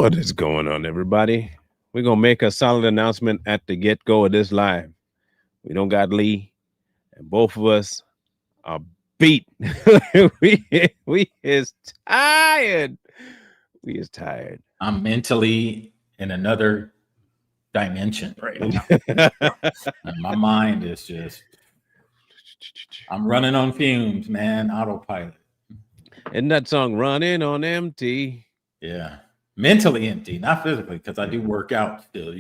What is going on, everybody? We're going to make a solid announcement at the get go of this live. We don't got Lee, and both of us are beat. we is tired. We is tired. I'm mentally in another dimension right now. And my mind is just, I'm running on fumes, man, autopilot. Isn't that song Running on Empty? Yeah. Mentally empty, not physically, because I do work out still.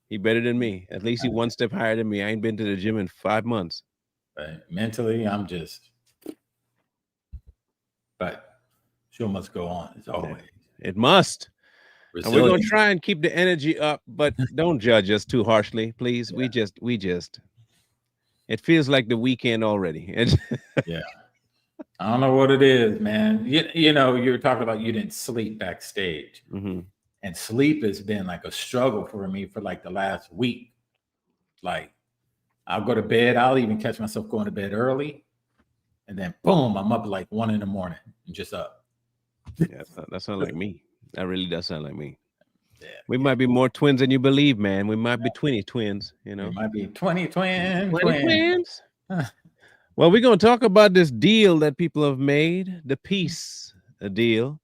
He better than me. At least he one step higher than me. I ain't been to the gym in 5 months. But mentally, I'm just, but show must go on as always. It must. And we're going to try and keep the energy up, but don't judge us too harshly, please. Yeah. We just, it feels like the weekend already. Yeah. I don't know what it is, man. You know, you were talking about you didn't sleep backstage. Mm-hmm. And sleep has been like a struggle for me for like the last week. Like, I'll go to bed. I'll even catch myself going to bed early. And then, boom, I'm up like 1 a.m. and just up. Yeah, that sounds like me. That really does sound like me. Yeah, we might be more twins than you believe, man. We might be 20 twins, you know. We might be 20 twins. Huh. Well, we're going to talk about this deal that people have made, the peace deal.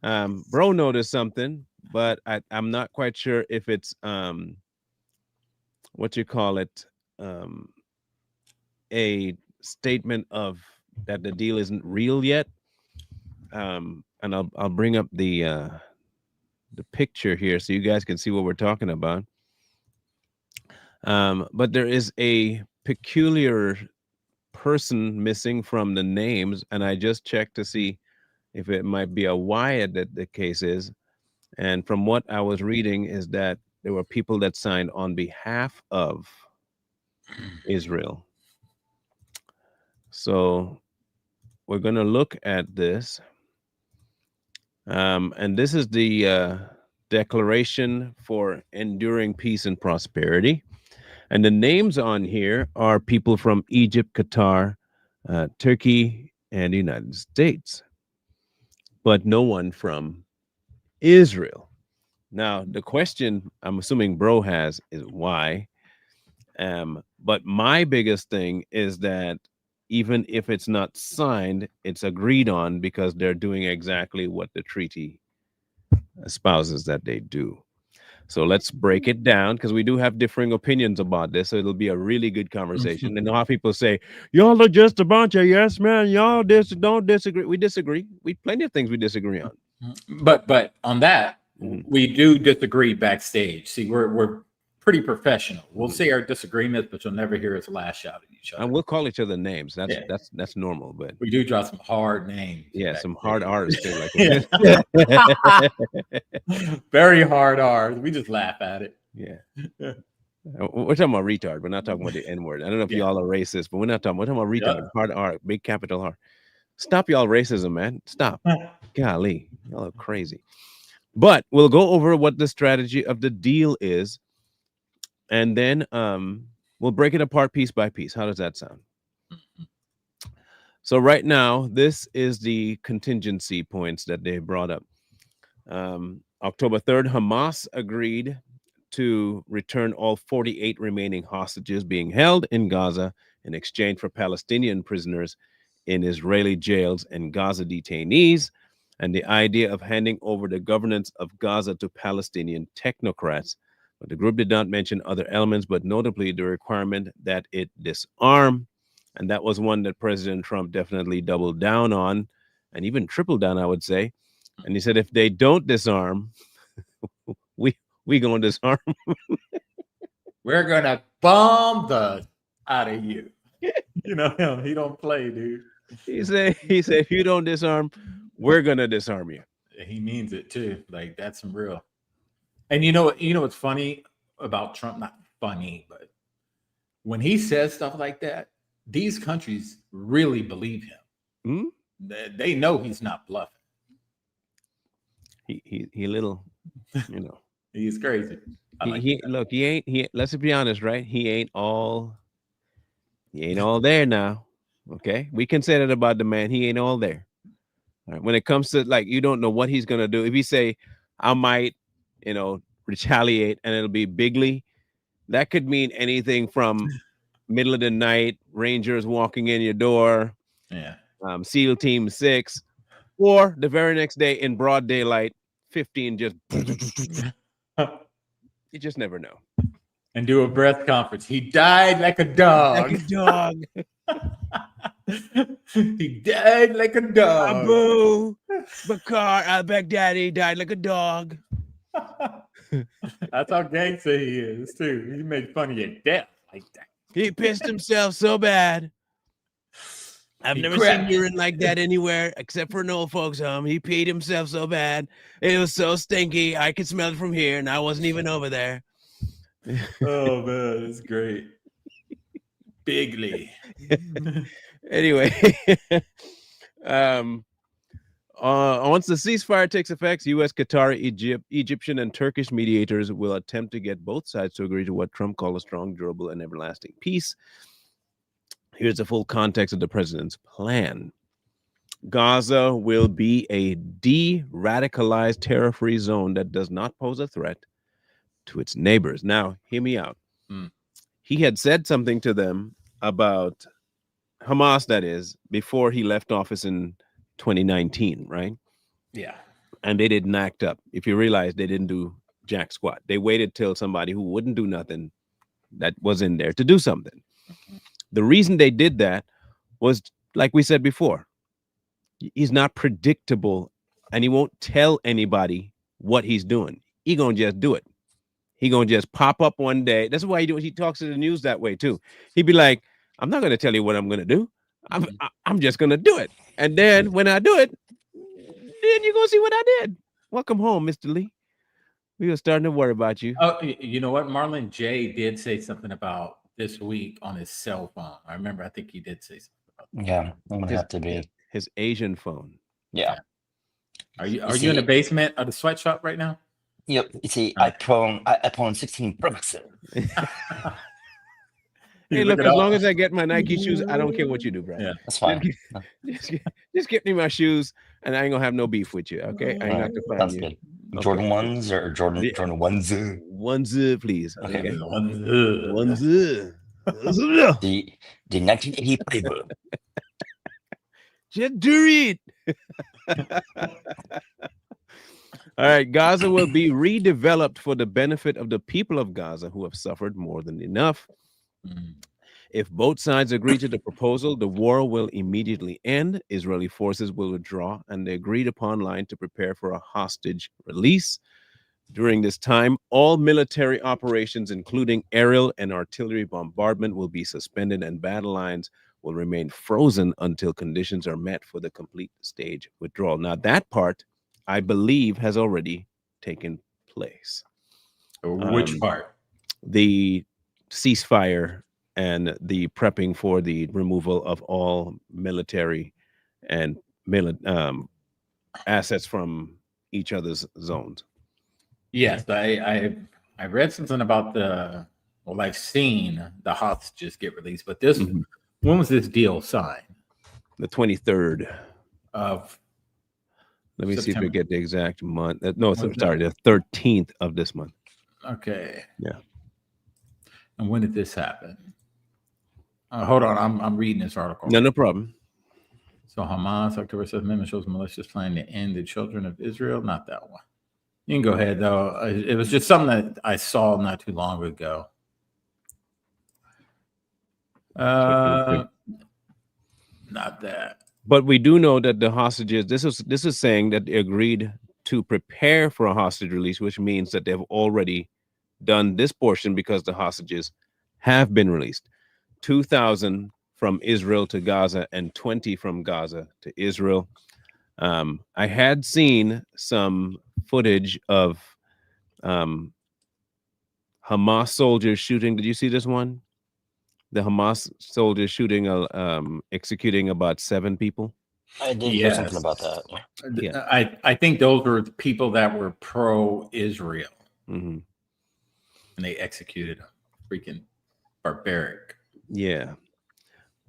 Bro noticed something, but I'm not quite sure if it's, what you call it, a statement of that the deal isn't real yet. And I'll bring up the picture here so you guys can see what we're talking about. But there is a peculiar person missing from the names, and I just checked to see if it might be a Wyatt that the case is. And from what I was reading is that there were people that signed on behalf of Israel. So we're going to look at this. And this is the Declaration for Enduring Peace and Prosperity. And the names on here are people from Egypt, Qatar, Turkey, and the United States, but no one from Israel. Now, the question I'm assuming Bro has is why. But my biggest thing is that even if it's not signed, it's agreed on because they're doing exactly what the treaty espouses that they do. So let's break it down because we do have differing opinions about this. So it'll be a really good conversation. And how people say, y'all are just a bunch of yes men. Y'all don't disagree. We disagree. We plenty of things we disagree on. But on that, we do disagree backstage. See, we're pretty professional. We'll say our disagreements, but you'll never hear us lash out at each other. And we'll call each other names. That's normal. But we do draw some hard names. Yeah, some hard R's too. Like very hard R's. We just laugh at it. Yeah. We're talking about retard. We're not talking about the N word. I don't know if y'all are racist, but we're talking about retard. Yeah. Hard R, big capital R. Stop y'all racism, man. Stop. Golly, y'all are crazy. But we'll go over what the strategy of the deal is. And then we'll break it apart piece by piece. How does that sound? So right now, this is the contingency points that they brought up. October 3rd, Hamas agreed to return all 48 remaining hostages being held in Gaza in exchange for Palestinian prisoners in Israeli jails and Gaza detainees, and the idea of handing over the governance of Gaza to Palestinian technocrats. But the group did not mention other elements, but notably the requirement that it disarm. And that was one that President Trump definitely doubled down on, and even tripled down, I would say. And he said, if they don't disarm, we gonna disarm. We're gonna bomb the out of you. You know him. He don't play, dude. He said, if you don't disarm, we're gonna disarm you. He means it too. Like that's some real. And you know what's funny about Trump? Not funny, but when he says stuff like that, these countries really believe him. They know he's not bluffing. He little, you know. He's crazy. Let's be honest, right? He ain't all there now. Okay, we can say that about the man. He ain't all there. All right. When it comes to like, you don't know what he's gonna do. If he say, I might, retaliate, and it'll be bigly. That could mean anything from middle of the night, Rangers walking in your door, Yeah. SEAL Team 6, or the very next day in broad daylight, 15 just, you just never know. And do a breath conference. He died like a Like a dog. dog. He died like a dog. Abu Bakar al Baghdadi died like a dog. That's how gangster he is, too. He made fun of your death like that. He pissed himself so bad. I've He never seen crapped. urine like that anywhere except for an old folks' home. He peed himself so bad. It was so stinky. I could smell it from here, and I wasn't even over there. Oh, man. It's great. Bigly. Anyway, once the ceasefire takes effect, U.S., Qatar, Egyptian, and Turkish mediators will attempt to get both sides to agree to what Trump called a strong, durable, and everlasting peace. Here's the full context of the president's plan. Gaza will be a de-radicalized, terror-free zone that does not pose a threat to its neighbors. Now, hear me out. Mm. He had said something to them about Hamas, that is, before he left office in 2019, right? Yeah. And they didn't act up. If you realize, they didn't do jack squat. They waited till somebody who wouldn't do nothing that was in there to do something. The reason they did that was, like we said before, he's not predictable, and he won't tell anybody what he's doing. He gonna just do it. He gonna just pop up one day. That's why he talks to the news that way too. He'd be like, "I'm not gonna tell you what I'm gonna do. I'm just gonna do it. And then when I do it, then you're gonna see what I did. Welcome home, Mr. Lee. We were starting to worry about you." Oh, you know what? Marlon J did say something about this week on his cell phone. I remember. I think he did say something about that. Yeah, I'm gonna His, have to be. his Asian phone. Yeah. Are you see- in the basement of the sweatshop right now? Yep. You see, I put on 16 Pro Max. Hey, look, as long as I get my Nike shoes, I don't care what you do, Brad. Yeah. That's fine. Just get me my shoes, and I ain't gonna have no beef with you. Okay, I ain't Alright, not to find Sounds you. good. Okay. Jordan ones or Jordan Yeah. Jordan ones? Ones, please. Okay. Okay. One- Ones. The 1980 playbook. Just do it. All right, Gaza will be redeveloped for the benefit of the people of Gaza who have suffered more than enough. Mm. If both sides agree to the proposal, the war will immediately end. Israeli forces will withdraw, and the agreed upon line to prepare for a hostage release. During this time, all military operations, including aerial and artillery bombardment, will be suspended, and battle lines will remain frozen until conditions are met for the complete stage withdrawal. Now, that part, I believe, has already taken place. Which part? The ceasefire and the prepping for the removal of all military and assets from each other's zones. Yes, I read something about I've seen the hostages get released, but this Mhm. when was this deal signed? The 23rd. Of Let me see if we September. get the exact month. No, When's that? sorry, the 13th of this month. Okay. Yeah. And when did this happen? Hold on, I'm reading this article. No problem. So Hamas October 7th amendment shows malicious plan to end the children of Israel. Not that one. You can go ahead though. It was just something that I saw not too long ago. Not that. But we do know that the hostages, this is saying that they agreed to prepare for a hostage release, which means that they've already done this portion because the hostages have been released. 2,000 from Israel to Gaza and 20 from Gaza to Israel. I had seen some footage of Hamas soldiers shooting. Did you see this one? The Hamas soldiers shooting, executing about 7 people. I did hear something about that. Yeah. I think those were the people that were pro-Israel, Mm-hmm. and they executed them. Freaking barbaric. Yeah.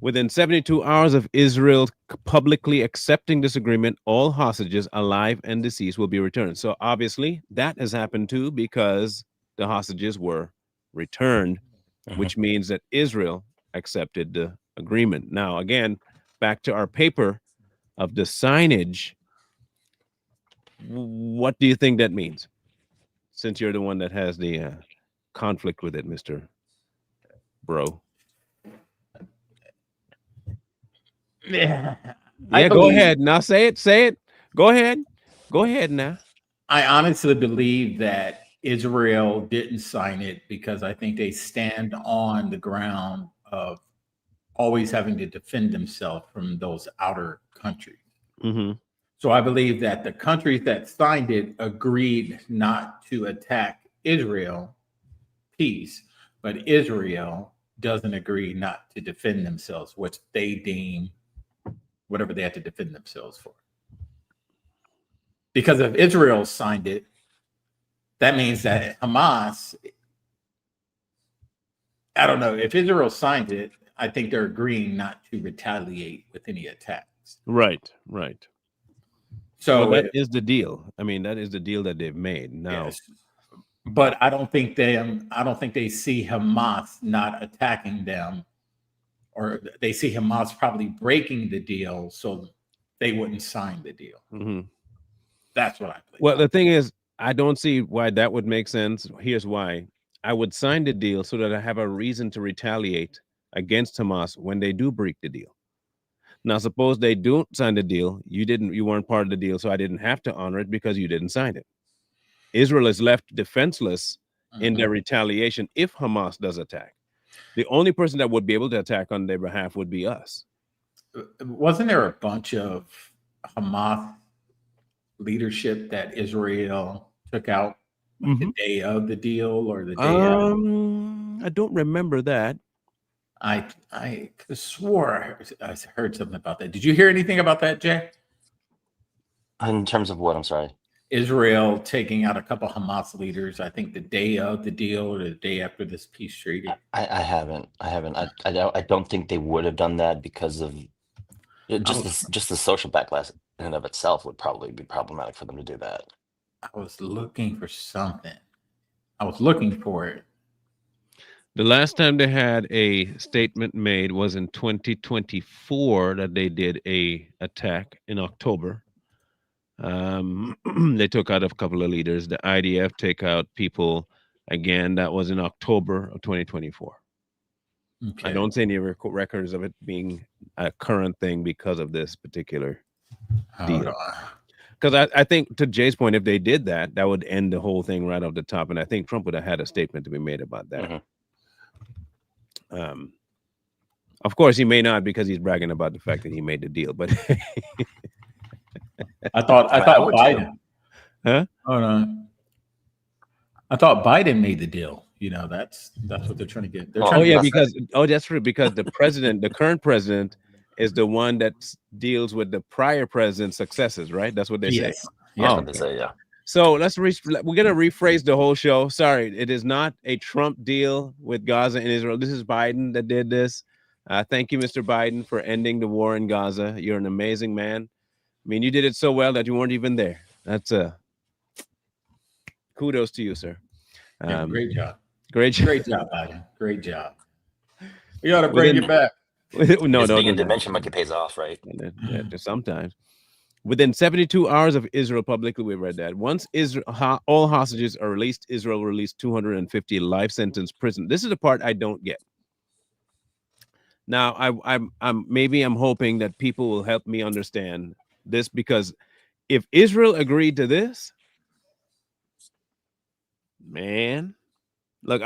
Within 72 hours of Israel publicly accepting this agreement, all hostages, alive and deceased, will be returned. So obviously, that has happened too because the hostages were returned, Mhm. which means that Israel accepted the agreement. Now, again, back to our paper of the signage. What do you think that means? Since you're the one that has the conflict with it, Mr. Bro. Yeah. I Yeah, go believe ahead. Now say it. Say it. Go ahead. Go ahead now. I honestly believe that Israel didn't sign it because I think they stand on the ground of always having to defend themselves from those outer countries. Mm-hmm. So I believe that the countries that signed it agreed not to attack Israel, peace, but Israel doesn't agree not to defend themselves, which they deem whatever they had to defend themselves for. Because if Israel signed it, that means that Hamas, I don't know, if Israel signed it, I think they're agreeing not to retaliate with any attacks. Right. Right. Well, So, that is the deal. I mean, that is the deal that they've made. Now, yes, but I don't think they see Hamas not attacking them, or they see Hamas probably breaking the deal, so they wouldn't sign the deal. mhm. That's what I believe. Well, the thing is, I don't see why that would make sense. Here's why. I would sign the deal so that I have a reason to retaliate against Hamas when they do break the deal. Now, suppose they don't sign the deal, you weren't part of the deal, so I didn't have to honor it because you didn't sign it. Israel is left defenseless in their Mhm. retaliation if Hamas does attack. The only person that would be able to attack on their behalf would be us. Wasn't there a bunch of Hamas leadership that Israel took out like the Mhm. day of the deal or the day after? I don't remember that. I could have swore I heard something about that. Did you hear anything about that, Jay? In terms of what? I'm sorry. Israel taking out a couple Hamas leaders, I think the day of the deal or the day after this peace treaty. I haven't. I haven't. I don't think they would have done that because of I just was the social backlash in and of itself would probably be problematic for them to do that. I was looking for something. I was looking for it. The last time they had a statement made was in 2024 that they did a attack in October. They took out a couple of leaders. The IDF take out people again. That was in October of 2024. I Okay. don't see any records of it being a current thing because of this particular Hold deal. on. Because I think, to Jay's point, if they did that, that would end the whole thing right off the top. And I think Trump would have had a statement to be made about that. Mhm. Um, of course, he may not because he's bragging about the fact that he made the deal. But I thought I I mean, I thought would too. Biden. huh? Hold on. I thought Biden made the deal. That's what they're trying to get. They're Well, trying Oh to yeah, get. that's because that's true. Because the president, the current president, is the one that deals with the prior president's successes, right? That's what they say. Yes. that's Oh, Yeah. what they say. Yeah. so we're gonna rephrase the whole show. Sorry, it is not a Trump deal with Gaza and Israel. This is Biden that did this. Thank you, Mr. Biden, for ending the war in Gaza. You're an amazing man. I mean, you did it so well that you weren't even there. That's kudos to you, sir. Yeah. Um, Great job. great. Great job, Biden. Great job. We ought to bring Within you back. no, Just no, being no, in no. dimension monkey pays off, right? Yeah, just sometimes. Within 72 hours of Israel publicly, we read that once all hostages are released, Israel released 250 life sentence prison. This is the part I don't get. Now, I'm hoping that people will help me understand this because if Israel agreed to this, man, look,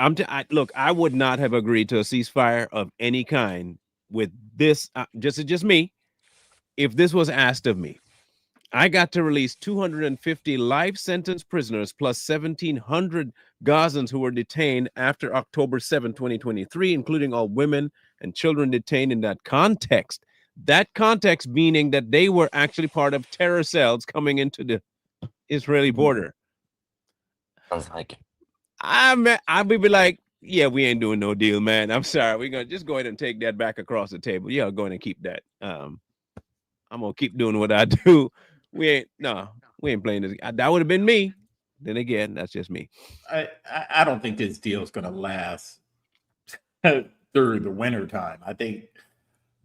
look, I would not have agreed to a ceasefire of any kind with this. Just me. If this was asked of me, I got to release 250 life sentence prisoners plus 1,700 Gazans who were detained after October 7, 2023, including all women and children detained in that context. That context meaning that they were actually part of terror cells coming into the Israeli border. Sounds like I would be like, Yeah, we ain't doing no deal, man. I'm sorry. We're gonna just go ahead and take that back across the table. Yeah, go ahead and keep that. I'm gonna keep doing what I do. We ain't no, we ain't playing this. That would have been me. Then again, that's just me. I don't think this deal is going to last through the winter time. I think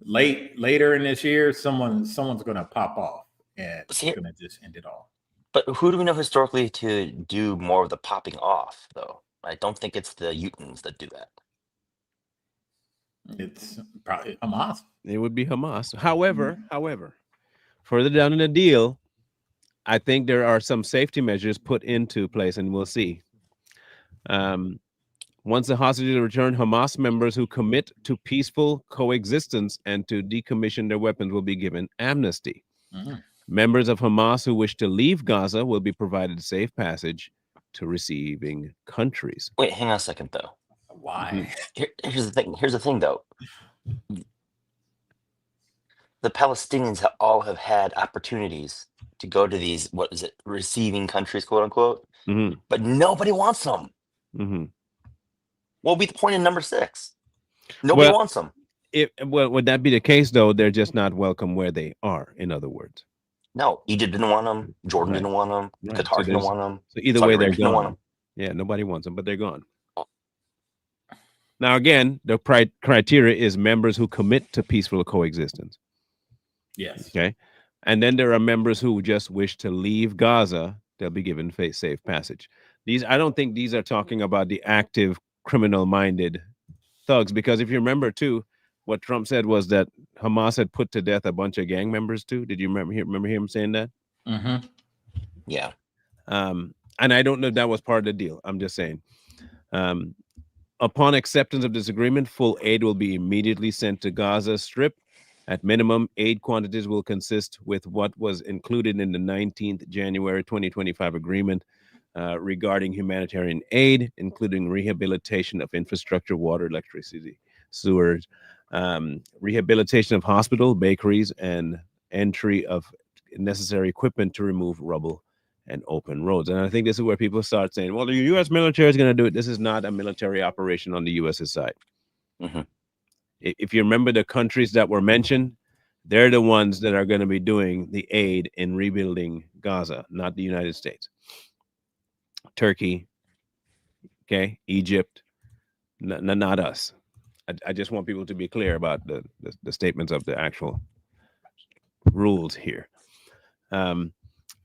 later in this year, someone's going to pop off and it's See, going to just end it all. but who do we know historically to do more of the popping off, though? I don't think it's the Utahns that do that. It's probably Hamas. It would be Hamas. However, further down in the deal, I think there are some safety measures put into place, and we'll see. Um, Once the hostages are returned, Hamas members who commit to peaceful coexistence and to decommission their weapons will be given amnesty. Mhm. Members of Hamas who wish to leave Gaza will be provided safe passage to receiving countries. Wait, hang on a second, though. Why? Here's the thing. Here's the thing, though. The Palestinians all have had opportunities to go to these, what is it, receiving countries, quote unquote, hmm but nobody wants them. hmm What will be the point in number 6? Nobody Well, wants them. would that be the case though? They're just not welcome where they are. In other words, No, Egypt didn't want them. Jordan right, didn't want them. right. Qatar didn't want them. So either Saudi way, they're Arabia didn't want gone. them. Yeah, nobody wants them, but they're gone. Now, again, the criteria is members who commit to peaceful coexistence. Yes. Okay. And then there are members who just wish to leave Gaza. They'll be given safe passage. I don't think these are talking about the active criminal minded thugs, because if you remember, too, what Trump said was that Hamas had put to death a bunch of gang members, too. Did you remember him saying that? Mm-hmm. Yeah. And I don't know if that was part of the deal. I'm just saying. Upon acceptance of this agreement, full aid will be immediately sent to Gaza Strip. At minimum, aid quantities will consist with what was included in the 19th January 2025 agreement regarding humanitarian aid, including rehabilitation of infrastructure, water, electricity, sewers, rehabilitation of hospital, bakeries, and entry of necessary equipment to remove rubble and open roads. And I think this is where people start saying, well, the U.S. military is going to do it. This is not a military operation on the U.S.'s side. Mhm. If you remember the countries that were mentioned, they're the ones that are going to be doing the aid in rebuilding Gaza, not the United States. Turkey, okay, Egypt, not us. I just want people to be clear about the statements of the actual rules here.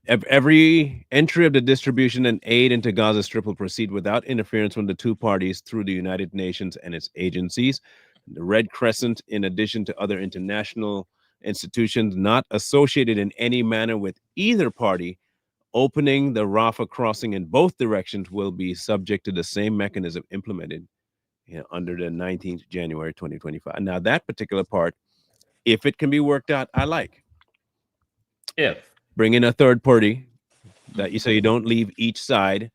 Every entry of the distribution and aid into Gaza Strip will proceed without interference from the two parties through the United Nations and its agencies. The Red Crescent, in addition to other international institutions not associated in any manner with either party, opening the Rafah crossing in both directions will be subject to the same mechanism implemented under the 19th January 2025. Now, that particular part, if it can be worked out, I like. If Bring in a third party that you so you don't leave each side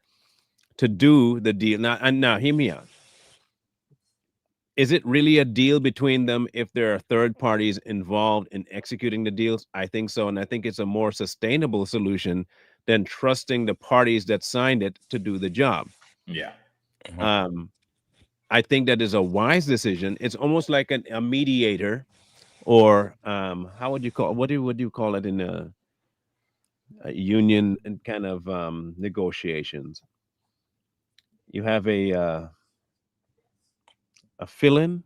to do the deal. Now hear me out. Is it really a deal between them if there are third parties involved in executing the deals? I think so. And I think it's a more sustainable solution than trusting the parties that signed it to do the job. yeah. I think that is a wise decision. It's almost like a mediator, or how would you call what do you call it in a union and kind of negotiations? You have a fill-in.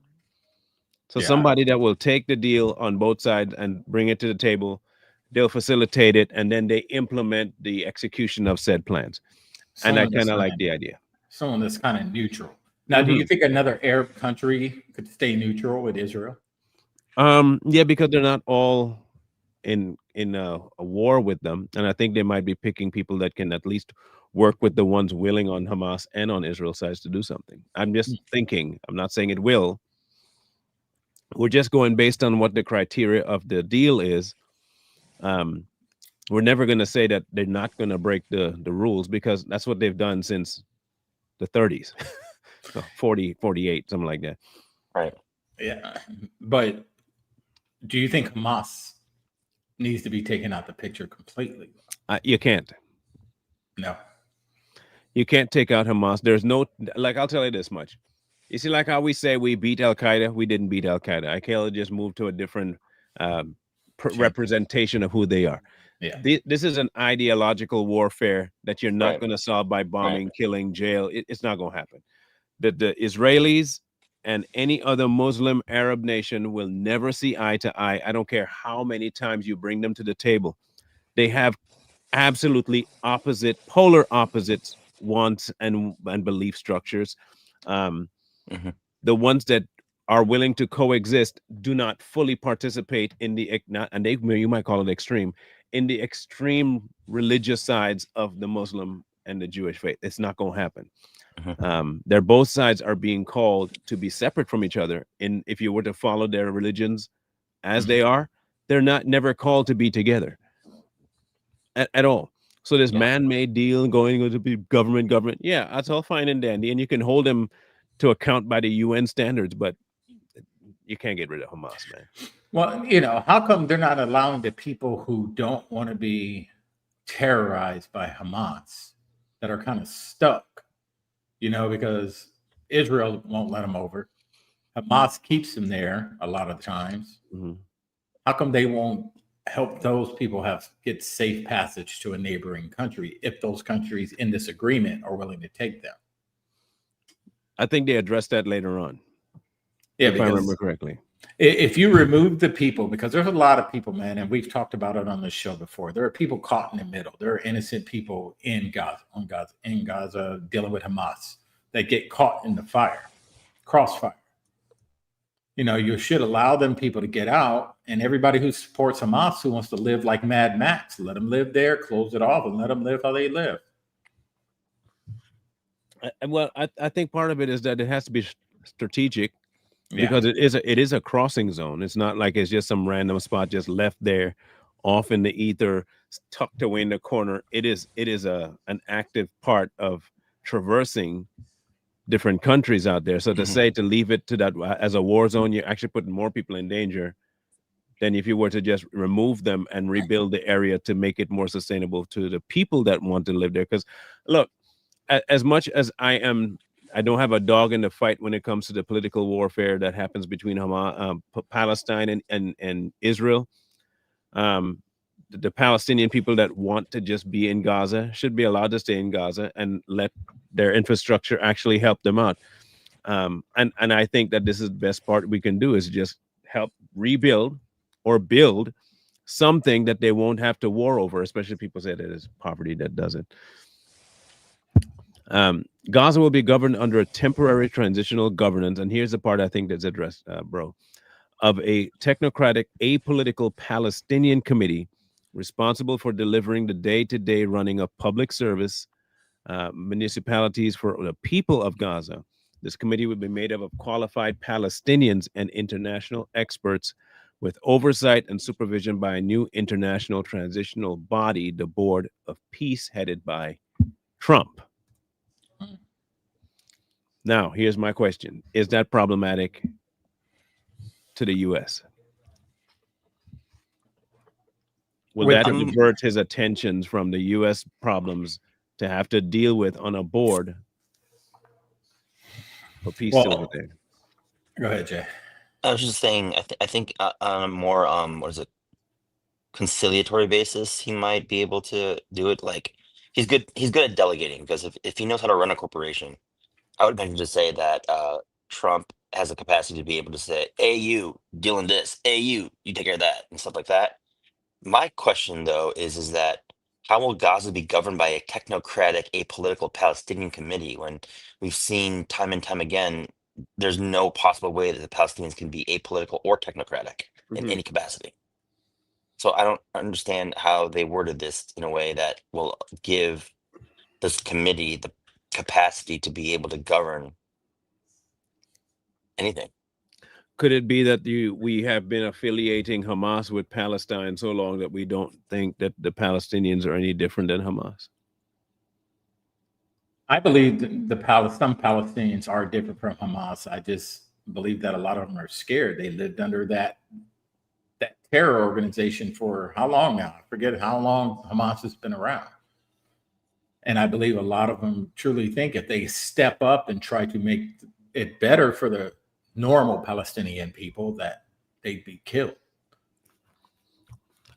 So Yeah. somebody that will take the deal on both sides and bring it to the table, they'll facilitate it, and then they implement the execution of said plans. And I Someone that's kind of like kind the idea. someone that's kind of neutral. Now, do you think another Arab country could stay neutral with Israel? Yeah, because they're not all in a war with them, and I think they might be picking people that can at least work with the ones willing on Hamas and on Israel sides to do something. I'm just thinking. I'm not saying it will. We're just going based on what the criteria of the deal is. We're never going to say that they're not going to break the rules, because that's what they've done since the 30s. So 40, 48, something like that. Right. Yeah. But do you think Hamas needs to be taken out the picture completely? You can't. No. You can't take out Hamas. There's no, like, I'll tell you this much. You see, like how we say we beat Al Qaeda, we didn't beat Al Qaeda. Al Qaeda just moved to a different um, Change. representation of who they are. Yeah. This is an ideological warfare that you're not Right. going to solve by bombing, killing, jail. It's not going to happen. The Israelis and any other Muslim Arab nation will never see eye to eye. I don't care how many times you bring them to the table. They have absolutely opposite, polar opposites wants and belief structures. Um, Hmm. the ones that are willing to coexist do not fully participate in the and they, you might call it extreme, in the extreme religious sides of the Muslim and the Jewish faith. It's not going to happen. Hmm. They're both sides are being called to be separate from each other. And if you were to follow their religions as they are, they're not never called to be together at all. So this Yeah. man-made deal going to be government, yeah, that's all fine and dandy, and you can hold them to account by the UN standards, but you can't get rid of Hamas, man. Well, how come they're not allowing the people who don't want to be terrorized by Hamas that are kind of stuck? Because Israel won't let them over. Hamas keeps them there a lot of times. Mhm. How come they won't help those people get safe passage to a neighboring country if those countries in this agreement are willing to take them? I think they addressed that later on, Yeah, if I remember because correctly. if you remove the people, because there's a lot of people, man, and we've talked about it on this show before. There are people caught in the middle. There are innocent people in Gaza, dealing with Hamas that get caught in the crossfire. You should allow them people to get out, and everybody who supports Hamas, who wants to live like Mad Max, let them live there, close it off, and let them live how they live. Well, I think part of it is that it has to be strategic Yeah. because it is a crossing zone. It's not like it's just some random spot just left there off in the ether, tucked away in the corner. It is an active part of traversing different countries out there. So to Mhm. say to leave it to that as a war zone, you're actually putting more people in danger than if you were to just remove them and rebuild the area to make it more sustainable to the people that want to live there. Because look, as much as I don't have a dog in the fight when it comes to the political warfare that happens between Hamas, Palestine and Israel. Um, the Palestinian people that want to just be in Gaza should be allowed to stay in Gaza and let their infrastructure actually help them out. And I think that this is the best part we can do is just help rebuild or build something that they won't have to war over, especially people say that it's poverty that does it. Gaza will be governed under a temporary transitional governance. And here's the part I think that's addressed, bro, of a technocratic, apolitical Palestinian committee responsible for delivering the day-to-day running of public service municipalities for the people of Gaza. This committee would be made up of qualified Palestinians and international experts with oversight and supervision by a new international transitional body, the Board of Peace, headed by Trump. Now, here's my question. Is that problematic to the U.S.? Will With that the- divert his attentions from the U.S. problems to have to deal with on a board for peace over there? Go ahead, Jay. I was just saying, I think on a more what is it, conciliatory basis, he might be able to do it. Like he's good at delegating because if he knows how to run a corporation, I would venture to say that Trump has the capacity to be able to say, "Hey, you dealing this? Hey, you take care of that," and stuff like that. My question though is that how will Gaza be governed by a technocratic, apolitical Palestinian committee when we've seen time and time again there's no possible way that the Palestinians can be apolitical or technocratic in Mhm. any capacity. So I don't understand how they worded this in a way that will give this committee the capacity to be able to govern anything. Could it be that we have been affiliating Hamas with Palestine so long that we don't think that the Palestinians are any different than Hamas? I believe some Palestinians are different from Hamas. I just believe that a lot of them are scared. They lived under that terror organization for how long now? I forget how long Hamas has been around. And I believe a lot of them truly think if they step up and try to make it better for the normal Palestinian people that they'd be killed.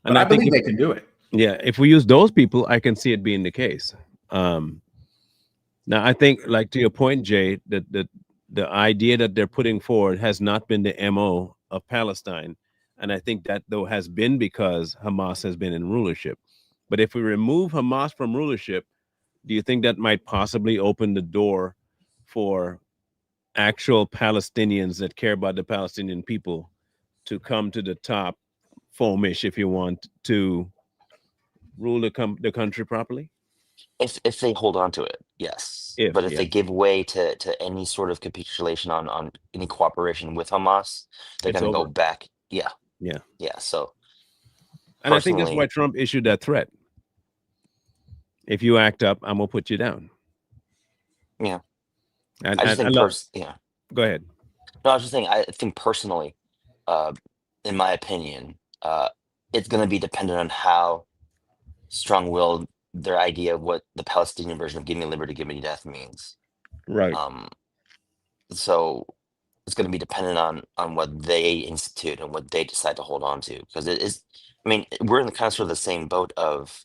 But And I I think believe they can do it. yeah, if we use those people, I can see it being the case. Um, Now, I think, like to your point, Jay, that the idea that they're putting forward has not been the MO of Palestine, and I think that though has been because Hamas has been in rulership. But if we remove Hamas from rulership, do you think that might possibly open the door for actual Palestinians that care about the Palestinian people to come to the top, foamish, if you want, to rule the country properly? If they hold on to it, yes. If But if yeah, they give way to any sort of capitulation on any cooperation with Hamas, they're it's gonna go over. back. Yeah, Yeah. yeah. So And I think that's why personally, Trump issued that threat. If you act up, I'm gonna put you down. yeah. And I just think yeah. go ahead. No, I was just saying. I think personally, uh, in my opinion, it's gonna be dependent on how strong-willed their idea of what the Palestinian version of "give me liberty, give me death" means. Right. Um, so it's going to be dependent on what they institute and what they decide to hold on to, because it is. I mean, we're in the kind of sort of the same boat of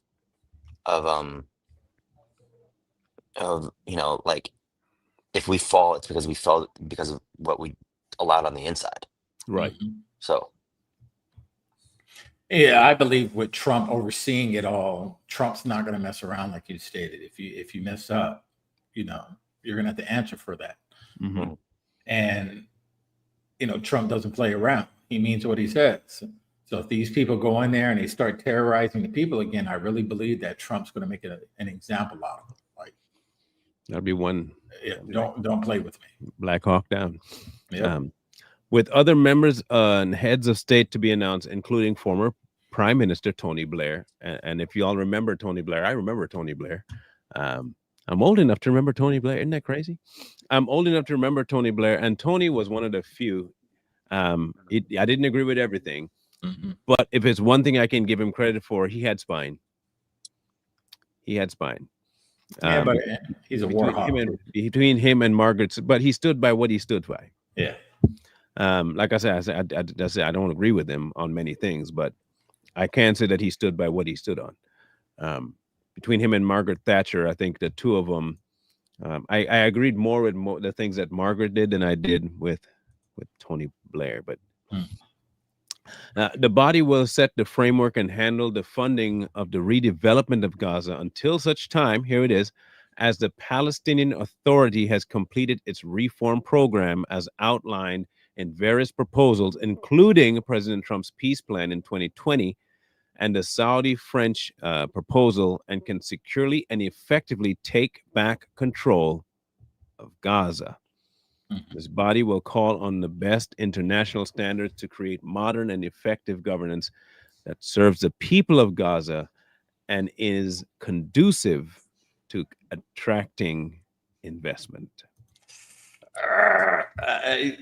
like if we fall, it's because we fell because of what we allowed on the inside. Right. Mhm. So Yeah, I believe with Trump overseeing it all, Trump's not going to mess around like you stated. If you mess up, you know, you're going to have to answer for that. Hmm. mm, And Trump doesn't play around. He means what he says. So if these people go in there and they start terrorizing the people again, I really believe that Trump's going to make an example out of them. Like, That'd be one. yeah, That'd be like don't play with me. Black Hawk Down. Yep. Um, with other members and heads of state to be announced, including former Prime Minister Tony Blair. And if you all remember Tony Blair, I remember Tony Blair. Um, I'm old enough to remember Tony Blair. Isn't that crazy? I'm old enough to remember Tony Blair, and Tony was one of the few. I didn't agree with everything, Mhm. but if it's one thing I can give him credit for, he had spine. He had spine. Yeah, but he's a war Between him hawk and too. Margaret, but he stood by what he stood by. Yeah. Like I said, I don't agree with him on many things, but I can say that he stood by what he stood on. Um, Between him and Margaret Thatcher, I think the two of them, I agreed more with the things that Margaret did than I did with Tony Blair. But Mm. the body will set the framework and handle the funding of the redevelopment of Gaza until such time, here it is, as the Palestinian Authority has completed its reform program as outlined in various proposals, including President Trump's peace plan in 2020 and the Saudi French proposal, and can securely and effectively take back control of Gaza. Mhm. This body will call on the best international standards to create modern and effective governance that serves the people of Gaza and is conducive to attracting investment. I-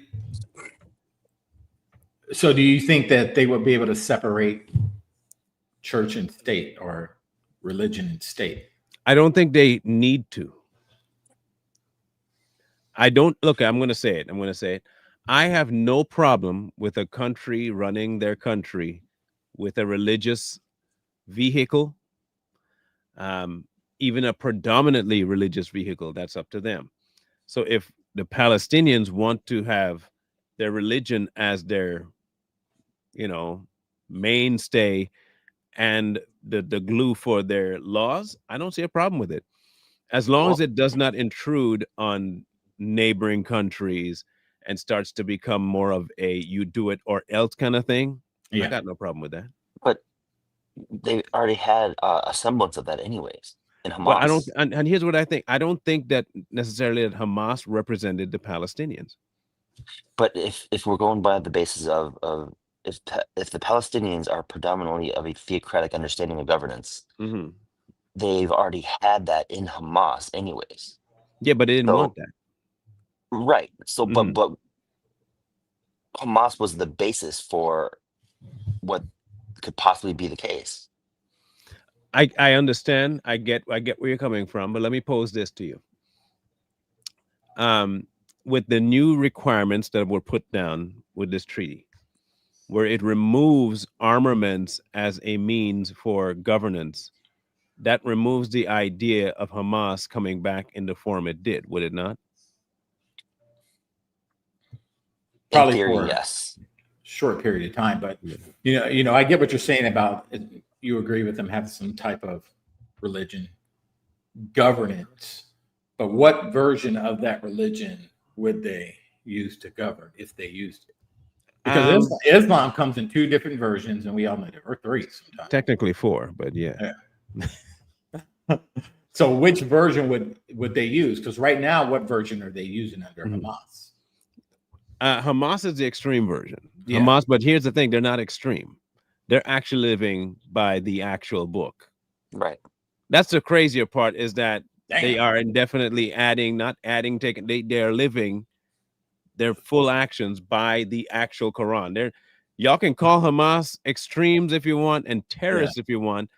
so do you think that they would be able to separate church and state or religion and state? I don't think they need to. I don't look, I'm going to say it. I'm going to say it. I have no problem with a country running their country with a religious vehicle, um, even a predominantly religious vehicle. That's up to them. So if the Palestinians want to have their religion as their, you know, mainstay and the glue for their laws, I don't see a problem with it. As long as well, it does not intrude on neighboring countries and starts to become more of a you do it or else kind of thing, I Yeah. got no problem with that. but they already had a semblance of that, anyways, in But I don't, Hamas. and here's what I think. I don't think that necessarily that Hamas represented the Palestinians. But if we're going by the basis of if the Palestinians are predominantly of a theocratic understanding of governance, Hmm. they've already had that in Hamas, anyways. Yeah, but they didn't want So that. right. So Hmm. but Hamas was the basis for what could possibly be the case. I understand. I get where you're coming from, but let me pose this to you. Um, with the new requirements that were put down with this treaty, where it removes armaments as a means for governance, that removes the idea of Hamas coming back in the form it did, would it not? In Probably theory, for a yes. short period of time, but Yeah. I get what you're saying about it. You agree with them having some type of religion governance, but what version of that religion would they use to govern if they used it? Because Um, Islam comes in two different versions, and we all know there are three sometimes. Technically four, but yeah. Yeah. So which version would they use? Because right now, what version are they using under Mhm. Hamas? Hamas is the extreme version. Yeah. Hamas, but here's the thing: they're not extreme. They're actually living by the actual book. Right. That's the crazier part, is that they Damn. are indefinitely adding, not adding, taking. They are living their full actions by the actual Quran. Y'all can call Hamas extremes if you want and Yeah. terrorists if you want,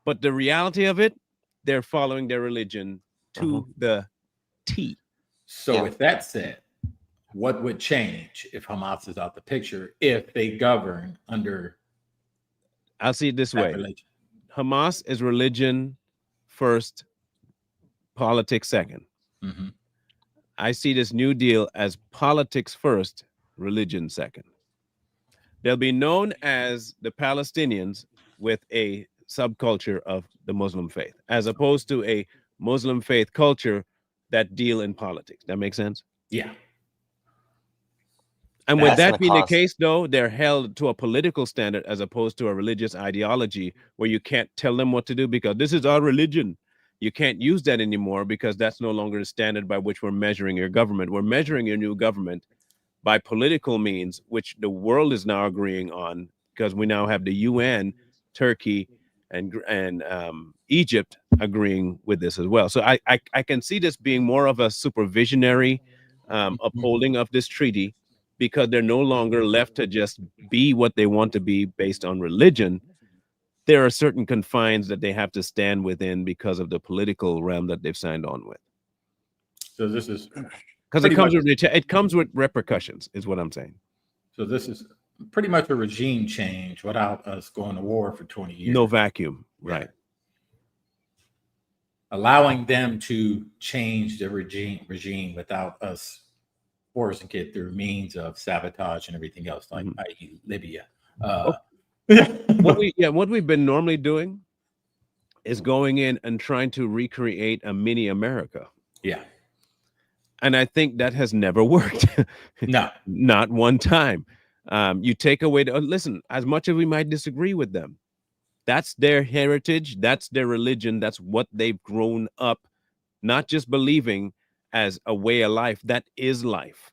but the reality of it, they're following their religion to the T. So Yeah. with that said, what would change if Hamas is out the picture if they govern under I'll see it this that way: religion? Hamas is religion first, politics second. Mm-hmm. I see this new deal as politics first, religion second. They'll be known as the Palestinians with a subculture of the Muslim faith, as opposed to a Muslim faith culture that deal in politics. That makes sense? Yeah. And with That's that going to being the cause. case, though, they're held to a political standard as opposed to a religious ideology where you can't tell them what to do because this is our religion. You can't use that anymore because that's no longer the standard by which we're measuring your government. We're measuring your new government by political means, which the world is now agreeing on because we now have the UN, Turkey, and Egypt agreeing with this as well. So I can see this being more of a supervisionary upholding of this treaty because they're no longer left to just be what they want to be based on religion. There are certain confines that they have to stand within because of the political realm that they've signed on with. So this is Because pretty much it comes with repercussions, is what I'm saying. so this is pretty much a regime change without us going to war for 20 years. No vacuum, Yeah. right? Allowing them to change the regime without us forcing it through means of sabotage and everything else, like i.e. Libya. What we've been normally doing is going in and trying to recreate a mini America. Yeah. And I think that has never worked. No. Not one time. You take away listen, as much as we might disagree with them, that's their heritage, that's their religion, that's what they've grown up not just believing as a way of life, that is life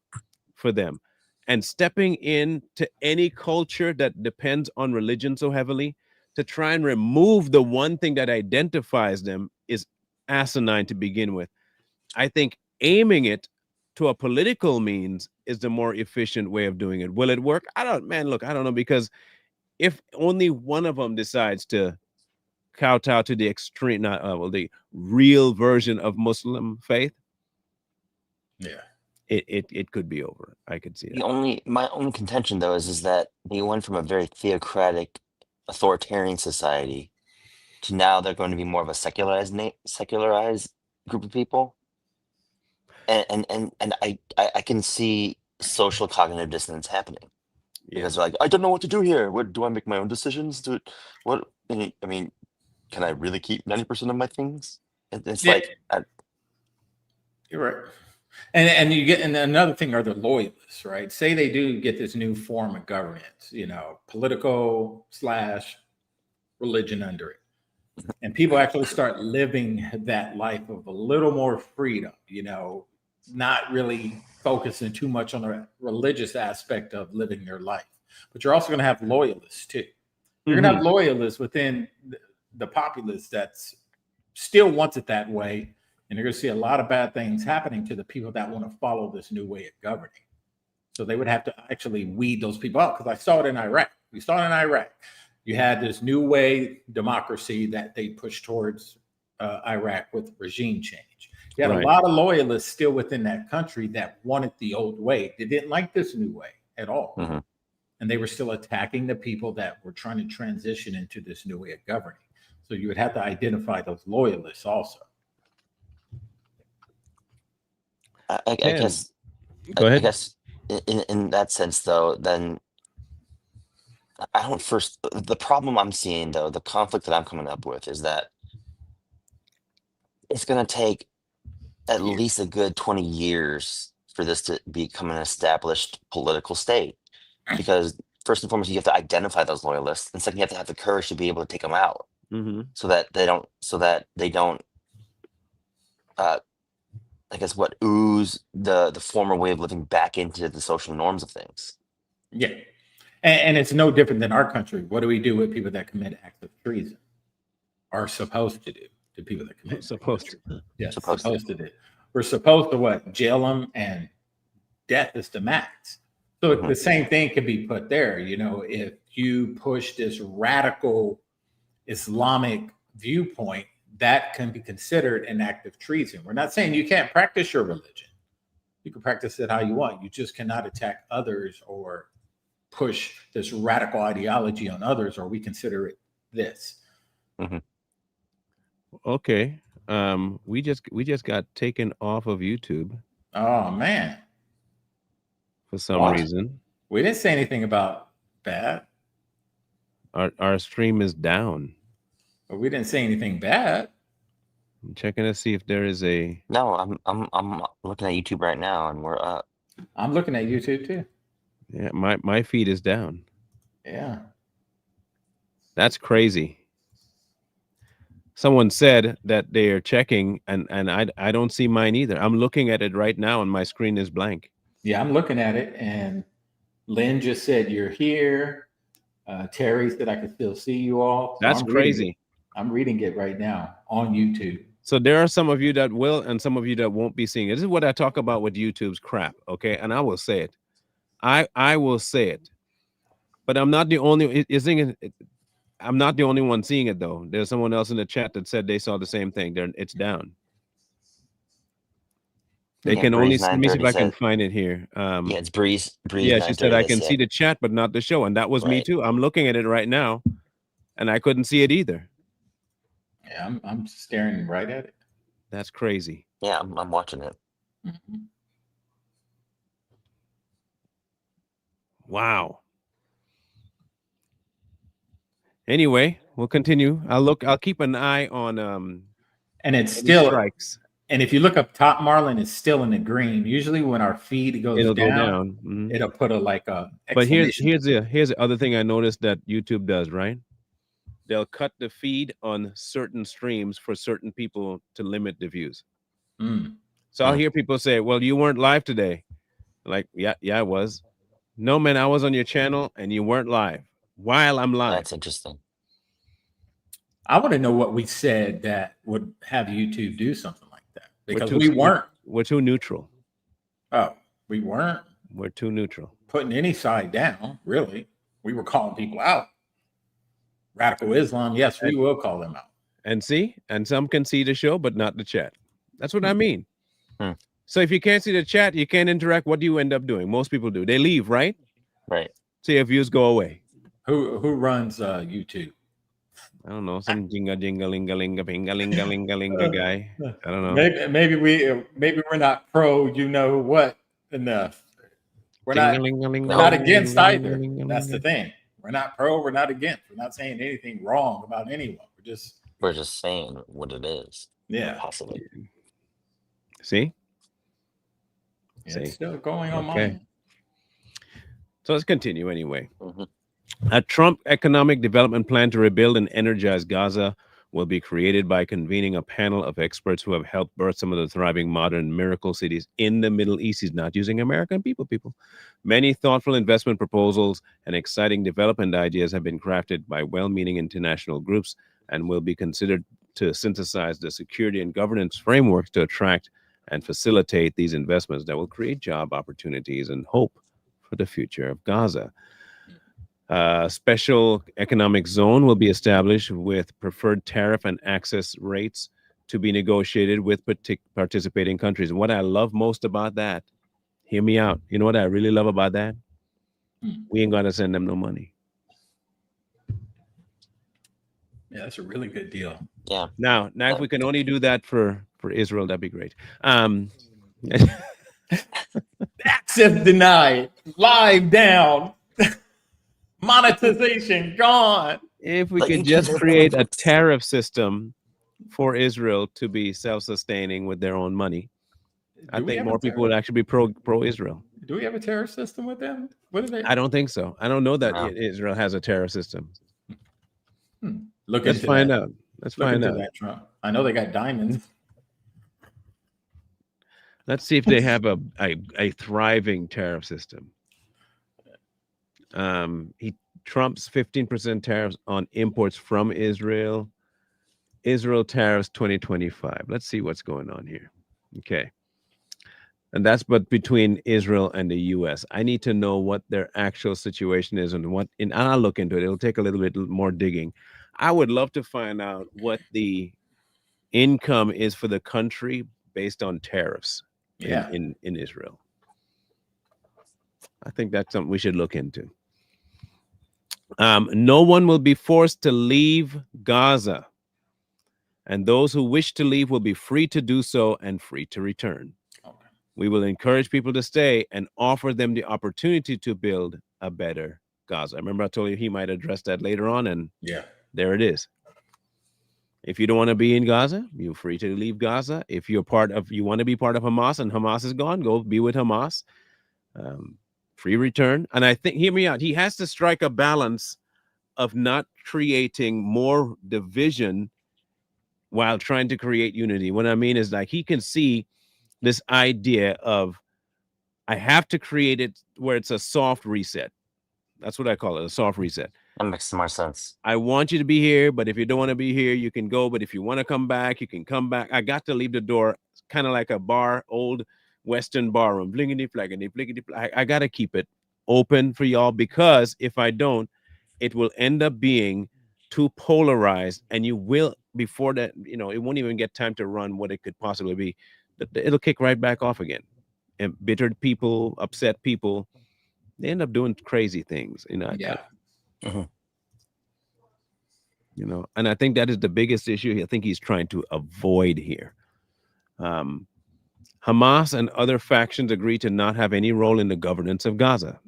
for them. And stepping into any culture that depends on religion so heavily to try and remove the one thing that identifies them is asinine to begin with. I think aiming it to a political means is the more efficient way of doing it. Will it work? I don't know, because if only one of them decides to kowtow to the extreme, not the real version of Muslim faith, Yeah. it could be over. I could see that. My only contention though is that they went from a very theocratic, authoritarian society to now they're going to be more of a secularized group of people. And I can see social cognitive dissonance happening Yeah. because they're like, I don't know what to do here. What do I make my own decisions? What I mean, can I really keep 90% of my things? It's Yeah. like You're right. And you get, and another thing are the loyalists, right? Say they do get this new form of governance, political / religion under it. And people actually start living that life of a little more freedom, not really focusing too much on the religious aspect of living their life. But you're also going to have loyalists too. You're going to have loyalists within the populace that's still wants it that way. And you're going to see a lot of bad things happening to the people that want to follow this new way of governing. So they would have to actually weed those people out, because I saw it in Iraq. We saw it in Iraq. You had this new way democracy that they pushed towards Iraq with regime change. You had a Right. lot of loyalists still within that country that wanted the old way. They didn't like this new way at all. Hmm. And they were still attacking the people that were trying to transition into this new way of governing. So you would have to identify those loyalists also. I Ken, guess go I ahead. guess in that sense though, then I don't first the problem I'm seeing though, the conflict that I'm coming up with is that it's gonna take at least a good 20 years for this to become an established political state. Because first and foremost, you have to identify those loyalists, and second, you have to have the courage to be able to take them out, Mm-hmm. so that they don't uh, I guess what ooze the former way of living back into the social norms of things. Yeah. And it's no different than our country. What do we do with people that commit acts of treason? Are supposed to do to people that commit acts of Supposed to. treason. Yes, Supposed to. supposed to do. We're supposed to what? Jail them, and death is the max. So Mhm. the same thing can be put there. If you push this radical Islamic viewpoint, that can be considered an act of treason. We're not saying you can't practice your religion. You can practice it how you want. You just cannot attack others or push this radical ideology on others, or we consider it this. Mhm. Okay. We just got taken off of YouTube Oh man, for some What? reason. we didn't say anything about bad, Our stream is down. but we didn't say anything bad. I'm checking to see if there is a. No, I'm looking at YouTube right now, and we're up. I'm looking at YouTube too. Yeah, my feed is down. Yeah. That's crazy. Someone said that they are checking, and I don't see mine either. I'm looking at it right now, and my screen is blank. Yeah, I'm looking at it, and Lynn just said you're here. Terry said I can still see you all. So That's I'm reading it. crazy. I'm reading it right now on YouTube. So there are some of you that will, and some of you that won't be seeing it. This is what I talk about with YouTube's crap. Okay, and I will say it. I will say it, but I'm not the only. I'm not the only one seeing it though. There's someone else in the chat that said they saw the same thing. It's down. They Yeah, can only. Breeze Let me see if 930 I can said. find it here. Yeah, it's Breeze Yeah, she said 930 I that can see said. the chat, but not the show, and that was me Right. too. I'm looking at it right now, and I couldn't see it either. Yeah, I'm staring right at it. That's crazy. Yeah, I'm watching it. Mhm. Wow. Anyway, we'll continue. I'll keep an eye on And it's any still, strikes. and if you look up top Marlin, it's still in the green. Usually when our feed goes It'll go down, down. Mhm. it'll put a But exclamation. here's the other thing I noticed that YouTube does, right? They'll cut the feed on certain streams for certain people to limit the views. Mm. So I'll hear people say, "Well, you weren't live today." Like, yeah, I was. No, man, I was on your channel and you weren't live while I'm live. That's interesting. I want to know what we said that would have YouTube do something like that, because too- we weren't. We're too neutral. Oh, we weren't We're too neutral. putting any side down, really. We were calling people out. Radical Islam, yes, we will call them out. And see, and some can see the show, but not the chat. That's what I mean. Hmm. So if you can't see the chat, you can't interact. What do you end up doing? Most people do. They leave, right? Right. So your views go away. Who runs YouTube? I don't know, some jinga jinga linga linga pinga linga linga linga guy. I don't know. Maybe we're not pro. You know what? Enough. We're not. Jinga-linga-linga, We're not against either. linga-linga-linga. That's the thing. We're not pro. We're not against. We're not saying anything wrong about anyone. We're just saying what it is. Yeah. Possibly. See? It's See? still going on Okay. mine. So let's continue anyway. Mhm. A Trump economic development plan to rebuild and energize Gaza will be created by convening a panel of experts who have helped birth some of the thriving modern miracle cities in the Middle East. He's not using American people. Many thoughtful investment proposals and exciting development ideas have been crafted by well-meaning international groups and will be considered to synthesize the security and governance frameworks to attract and facilitate these investments that will create job opportunities and hope for the future of Gaza. A special economic zone will be established with preferred tariff and access rates to be negotiated with participating countries. And what I love most about that, hear me out. You know what I really love about that? Hmm. We ain't gonna send them no money. Yeah, that's a really good deal. Yeah. Now, if we can only do that for Israel, that'd be great. Access denied. Live down. Monetization gone. If we Like could you can just just create a put- tariff system for Israel to be self-sustaining with their own money, I Do we think have a more people would actually be pro Israel. Do we have a tariff system with them? What are they? I don't think so. I don't know that No. Israel has a tariff system. Look Let's into find that. out. Let's Look find into out. that, Trump. I know they got diamonds. Let's see if they have a thriving tariff system. He Trump's 15% tariffs on imports from Israel. Israel tariffs 2025. Let's see what's going on here. Okay. And that's but between Israel and the US. I need to know what their actual situation is and and I'll look into it. It'll take a little bit more digging. I would love to find out what the income is for the country based on tariffs Yeah. in Israel. I think that's something we should look into. No one will be forced to leave Gaza, and those who wish to leave will be free to do so and free to return. Okay. We will encourage people to stay and offer them the opportunity to build a better Gaza. Remember, I told you he might address that later on, and Yeah. there it is. If you don't want to be in Gaza, you're free to leave Gaza. If you want to be part of Hamas and Hamas is gone, go be with Hamas. Free return. And I think, hear me out, he has to strike a balance of not creating more division while trying to create unity. What I mean is, like, he can see this idea of, I have to create it where it's a soft reset. That's what I call it, a soft reset. That makes more sense. I want you to be here, but if you don't want to be here, you can go. But if you want to come back, you can come back. I got to leave the door kind of like a bar, old Western bar room. Blingity flaggity, blinkity. I got to keep it open for y'all, because if I don't, it will end up being too polarized, and you will, before that, it won't even get time to run what it could possibly be. It'll kick right back off again. And bittered people, upset people, they end up doing crazy things. Yeah. Mhm. And I think that is the biggest issue I think he's trying to avoid here. Hamas and other factions agree to not have any role in the governance of Gaza.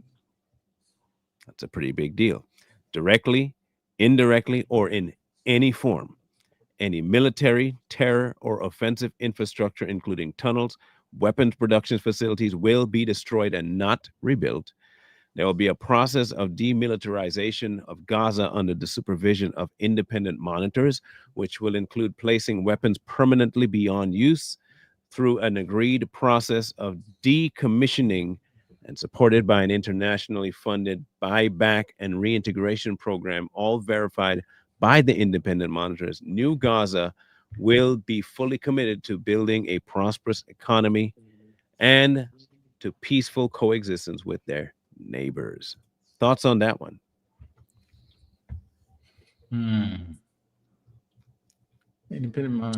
That's a pretty big deal. Directly, indirectly, or in any form. Any military, terror, or offensive infrastructure, including tunnels, weapons production facilities, will be destroyed and not rebuilt. There will be a process of demilitarization of Gaza under the supervision of independent monitors, which will include placing weapons permanently beyond use through an agreed process of decommissioning and supported by an internationally funded buyback and reintegration program, all verified by the independent monitors. New Gaza will be fully committed to building a prosperous economy and to peaceful coexistence with their neighbors. Thoughts on that one? Independent mind,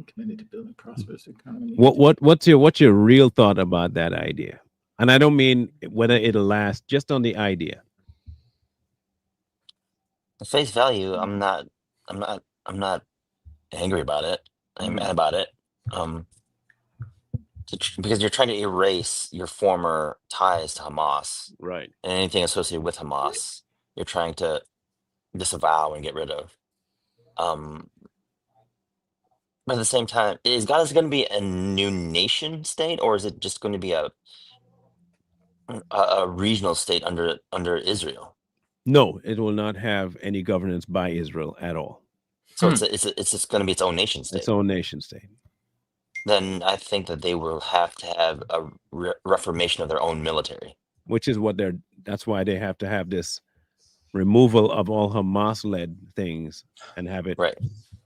committed to building prosperous economy. What's your real thought about that idea? And I don't mean whether it'll last, just on the idea. At face value, I'm not angry about it. I'm mad about it. Because you're trying to erase your former ties to Hamas Right. and anything associated with Hamas. You're trying to disavow and get rid of. But at the same time, is Gaza going to be a new nation state, or is it just going to be a regional state under Israel? No, it will not have any governance by Israel at all. So it's just going to be its own nation state. Its own nation state. Then I think that they will have to have a reformation of their own military. Which is that's why they have to have this removal of all Hamas-led things and have it Right.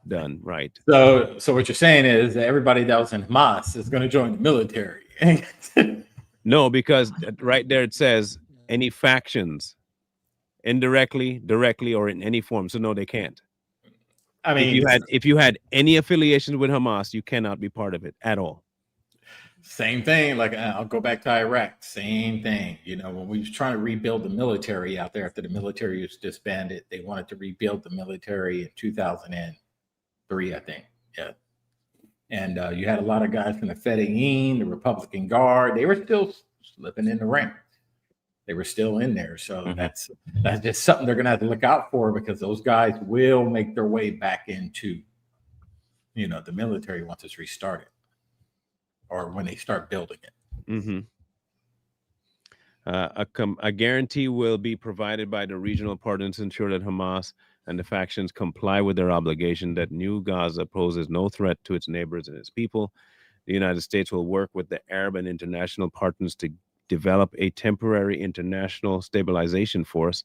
done. Right. So what you're saying is that everybody that was in Hamas is going to join the military. No, because right there it says any factions, indirectly, directly, or in any form. So no, they can't. I mean, If you had any affiliation with Hamas, you cannot be part of it at all. same thing. Like I'll go back to Iraq. Same thing. You know, when we was trying to rebuild the military out there after the military was disbanded, they wanted to rebuild the military in 2003, I think. Yeah. And you had a lot of guys from the Fedayeen, the Republican Guard. They were still slipping in the ranks. They were still in there. So that's just something they're going to have to look out for, because those guys will make their way back into, you know, the military once it's restarted, or when they start building it. Mm-hmm. A guarantee will be provided by the regional partners to ensure that Hamas and the factions comply with their obligation that New Gaza poses no threat to its neighbors and its people. The United States will work with the Arab and international partners to develop a temporary international stabilization force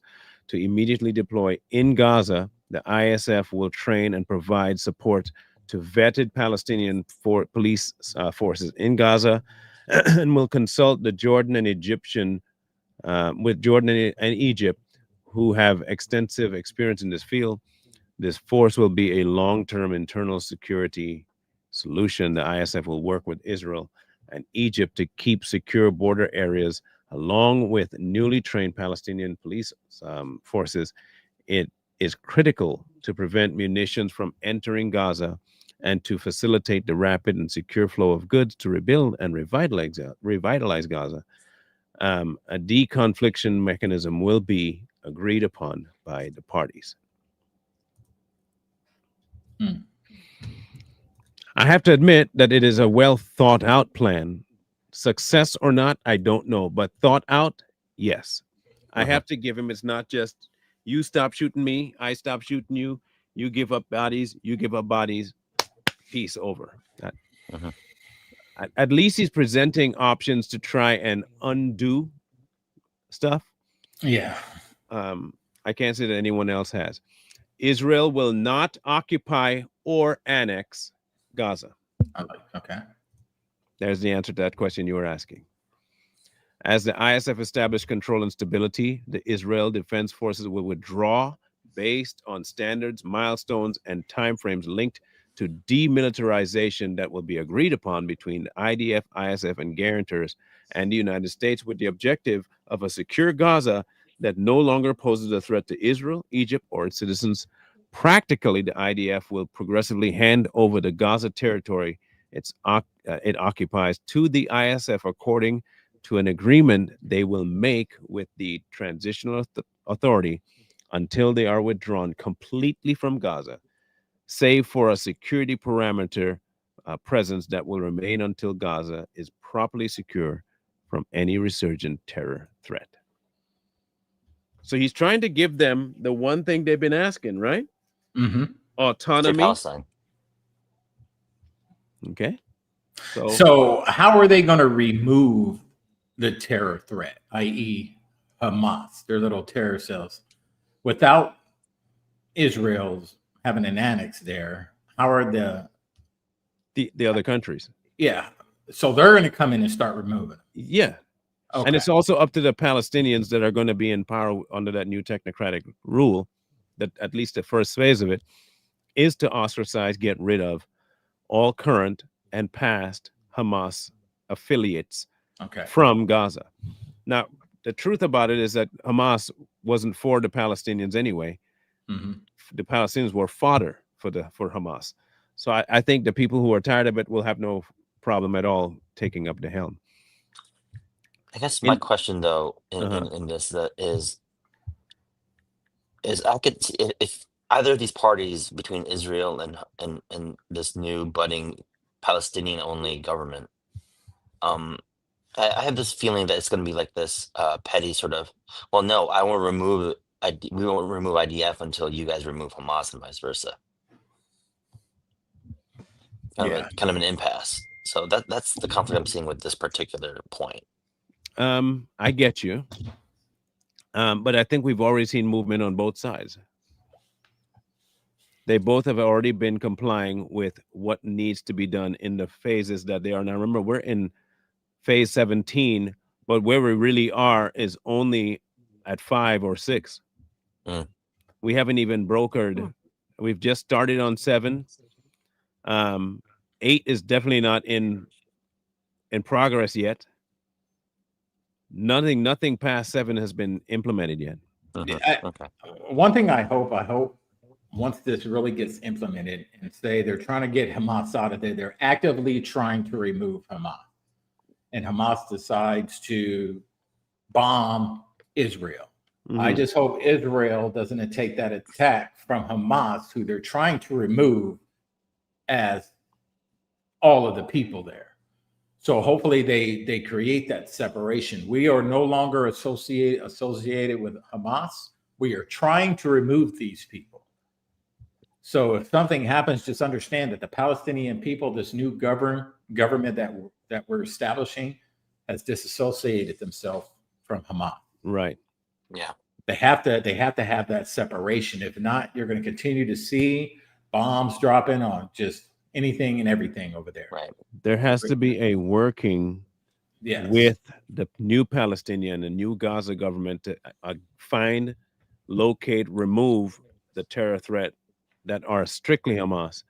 to immediately deploy in Gaza. The ISF will train and provide support to vetted Palestinian police forces in Gaza and will consult the Jordan and Egyptian with Jordan and Egypt, who have extensive experience in this field. This force will be a long-term internal security solution. The ISF will work with Israel and Egypt to keep secure border areas, along with newly trained Palestinian police forces. It is critical to prevent munitions from entering Gaza and to facilitate the rapid and secure flow of goods to rebuild and revitalize Gaza. A deconfliction mechanism will be agreed upon by the parties. I have to admit that it is a well thought out plan. Success or not, I don't know, but thought out, yes. I have to give him, it's not just you stop shooting me, I stop shooting you, you give up bodies, you give up bodies, peace over. At least he's presenting options to try and undo stuff. Yeah. I can't say that anyone else has. Israel will not occupy or annex Gaza. Okay. There's the answer to that question you were asking. As the ISF established control and stability, the Israel Defense Forces will withdraw based on standards, milestones, and timeframes linked to demilitarization that will be agreed upon between the IDF, ISF, and guarantors and the United States, with the objective of a secure Gaza that no longer poses a threat to Israel, Egypt, or its citizens. Practically, the IDF will progressively hand over the Gaza territory it occupies to the ISF according to an agreement they will make with the transitional authority until they are withdrawn completely from Gaza, save for a security parameter presence that will remain until Gaza is properly secure from any resurgent terror threat. So he's trying to give them the one thing they've been asking, right? Autonomy. Palestine. Okay. So how are they going to remove the terror threat, i.e., Hamas, their little terror cells, without Israel's having an annex there? How are the other countries? Yeah. So they're going to come in and start removing. Yeah. Okay. And it's also up to the Palestinians that are going to be in power under that new technocratic rule, that at least the first phase of it is to ostracize, get rid of all current and past Hamas affiliates from Gaza. Now, the truth about it is that Hamas wasn't for the Palestinians anyway. The Palestinians were fodder for Hamas. So I think the people who are tired of it will have no problem at all taking up the helm. I guess my question, though, in this is I could see if either of these parties between Israel and this new budding Palestinian-only government, I have this feeling that it's going to be like this petty sort of, well, no, I won't remove we won't remove IDF until you guys remove Hamas and vice versa. Kind of an impasse. So that's the conflict I'm seeing with this particular point. I get you. But I think we've already seen movement on both sides. They both have already been complying with what needs to be done in the phases that they are now. Remember, we're in phase 17, but where we really are is only at 5 or 6. We haven't even brokered We've just started on 7. 8 is definitely not in progress yet. Nothing past 7 has been implemented yet. Mhm. I, Okay. one thing I hope once this really gets implemented and say they're trying to get Hamas out of there, they're actively trying to remove Hamas. And Hamas decides to bomb Israel. I Mhm. just hope Israel doesn't take that attack from Hamas, who they're trying to remove as all of the people there. So hopefully they create that separation. We are no longer associated with Hamas. We are trying to remove these people. So if something happens, just understand that the Palestinian people, this new government that we're establishing, has disassociated themselves from Hamas. Right. Yeah. They have to have that separation. If not, you're going to continue to see bombs dropping on just anything and everything over there. Right. There has to be a working Yes. with the new Palestinian and new Gaza government to find, locate, remove the terror threat that are strictly Hamas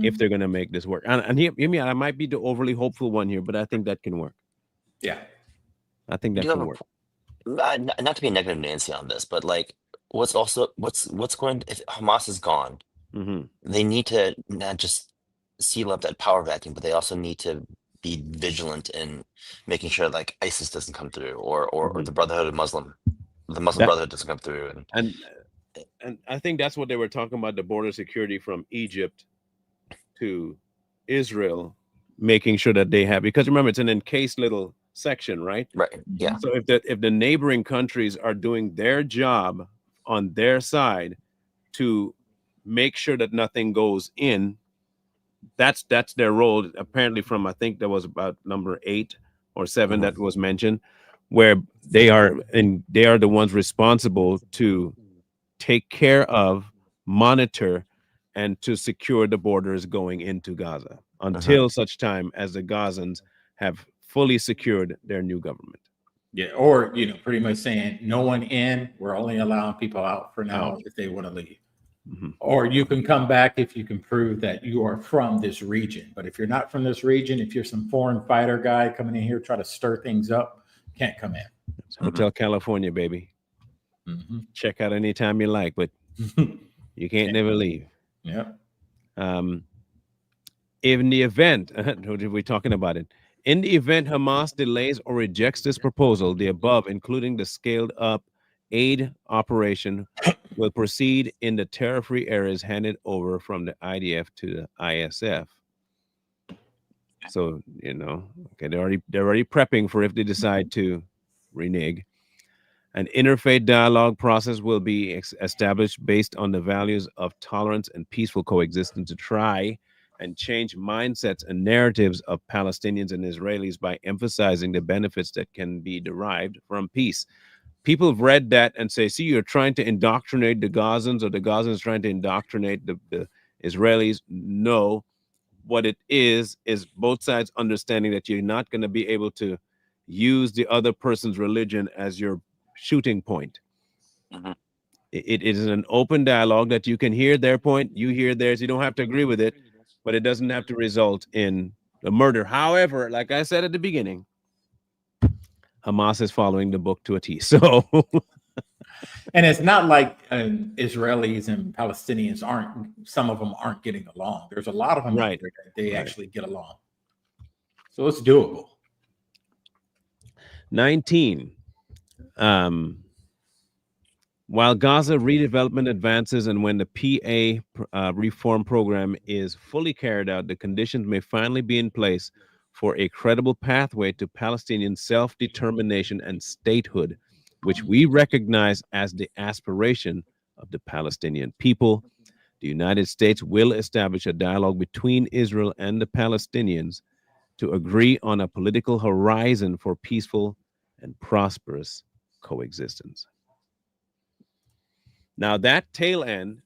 if Mhm. they're going to make this work. And hear me out, I might be the overly hopeful one here, but I think that can work. Yeah. I think I that do have can a work. not to be a negative Nancy on this, but like, what's going if Hamas is gone, Hmm. they need to not just seal up that power vacuum, but they also need to be vigilant in making sure like ISIS doesn't come through, or Hmm. the Muslim That Brotherhood doesn't come through, and and and I think that's what they were talking about, the border security from Egypt to Israel, making sure that they have, because remember it's an encased little section, right? right, yeah, So if the neighboring countries are doing their job on their side to make sure that nothing goes in, that's their role. Apparently, from I think that was about number 8 or 7 hmm that was mentioned, where they are the ones responsible to take care of, monitor, and to secure the borders going into Gaza hmm until such time as the Gazans have fully secured their new government. Yeah. Or, pretty much saying no one in, we're only allowing people out for Out. now if they want to leave. Mhm. Or you can come back if you can prove that you are from this region. But if you're not from this region, if you're some foreign fighter guy coming in here try to stir things up, can't come It's hmm Hotel California, baby. in. Check out anytime you like, but Hmm. you can't never leave. Yeah. Um, in the event, we're talking about it. In the event Hamas delays or rejects this proposal, the above, including the scaled up aid operation, will proceed in the terror free areas handed over from the IDF to the ISF. So, okay, they're already prepping for if they decide to renege. An interfaith dialogue process will be established based on the values of tolerance and peaceful coexistence to try and change mindsets and narratives of Palestinians and Israelis by emphasizing the benefits that can be derived from peace. People have read that and say, see, you're trying to indoctrinate the Gazans, or the Gazans trying to indoctrinate the Israelis. No, what it is both sides understanding that you're not going to be able to use the other person's religion as your shooting point. hmm It is an open dialogue that you can hear their point, you hear theirs. You don't have to agree with it, but it doesn't have to result in the murder. However, like I said at the beginning, Hamas is following the book to a T. So, And it's not like Israelis and Palestinians some of them aren't getting along. There's a lot of them out right, there that they right. actually get along. So it's doable. 19. Um, While Gaza redevelopment advances and when the PA reform program is fully carried out, the conditions may finally be in place for a credible pathway to Palestinian self determination and statehood, which we recognize as the aspiration of the Palestinian people. The United States will establish a dialogue between Israel and the Palestinians to agree on a political horizon for peaceful and prosperous coexistence. Now, that tail end,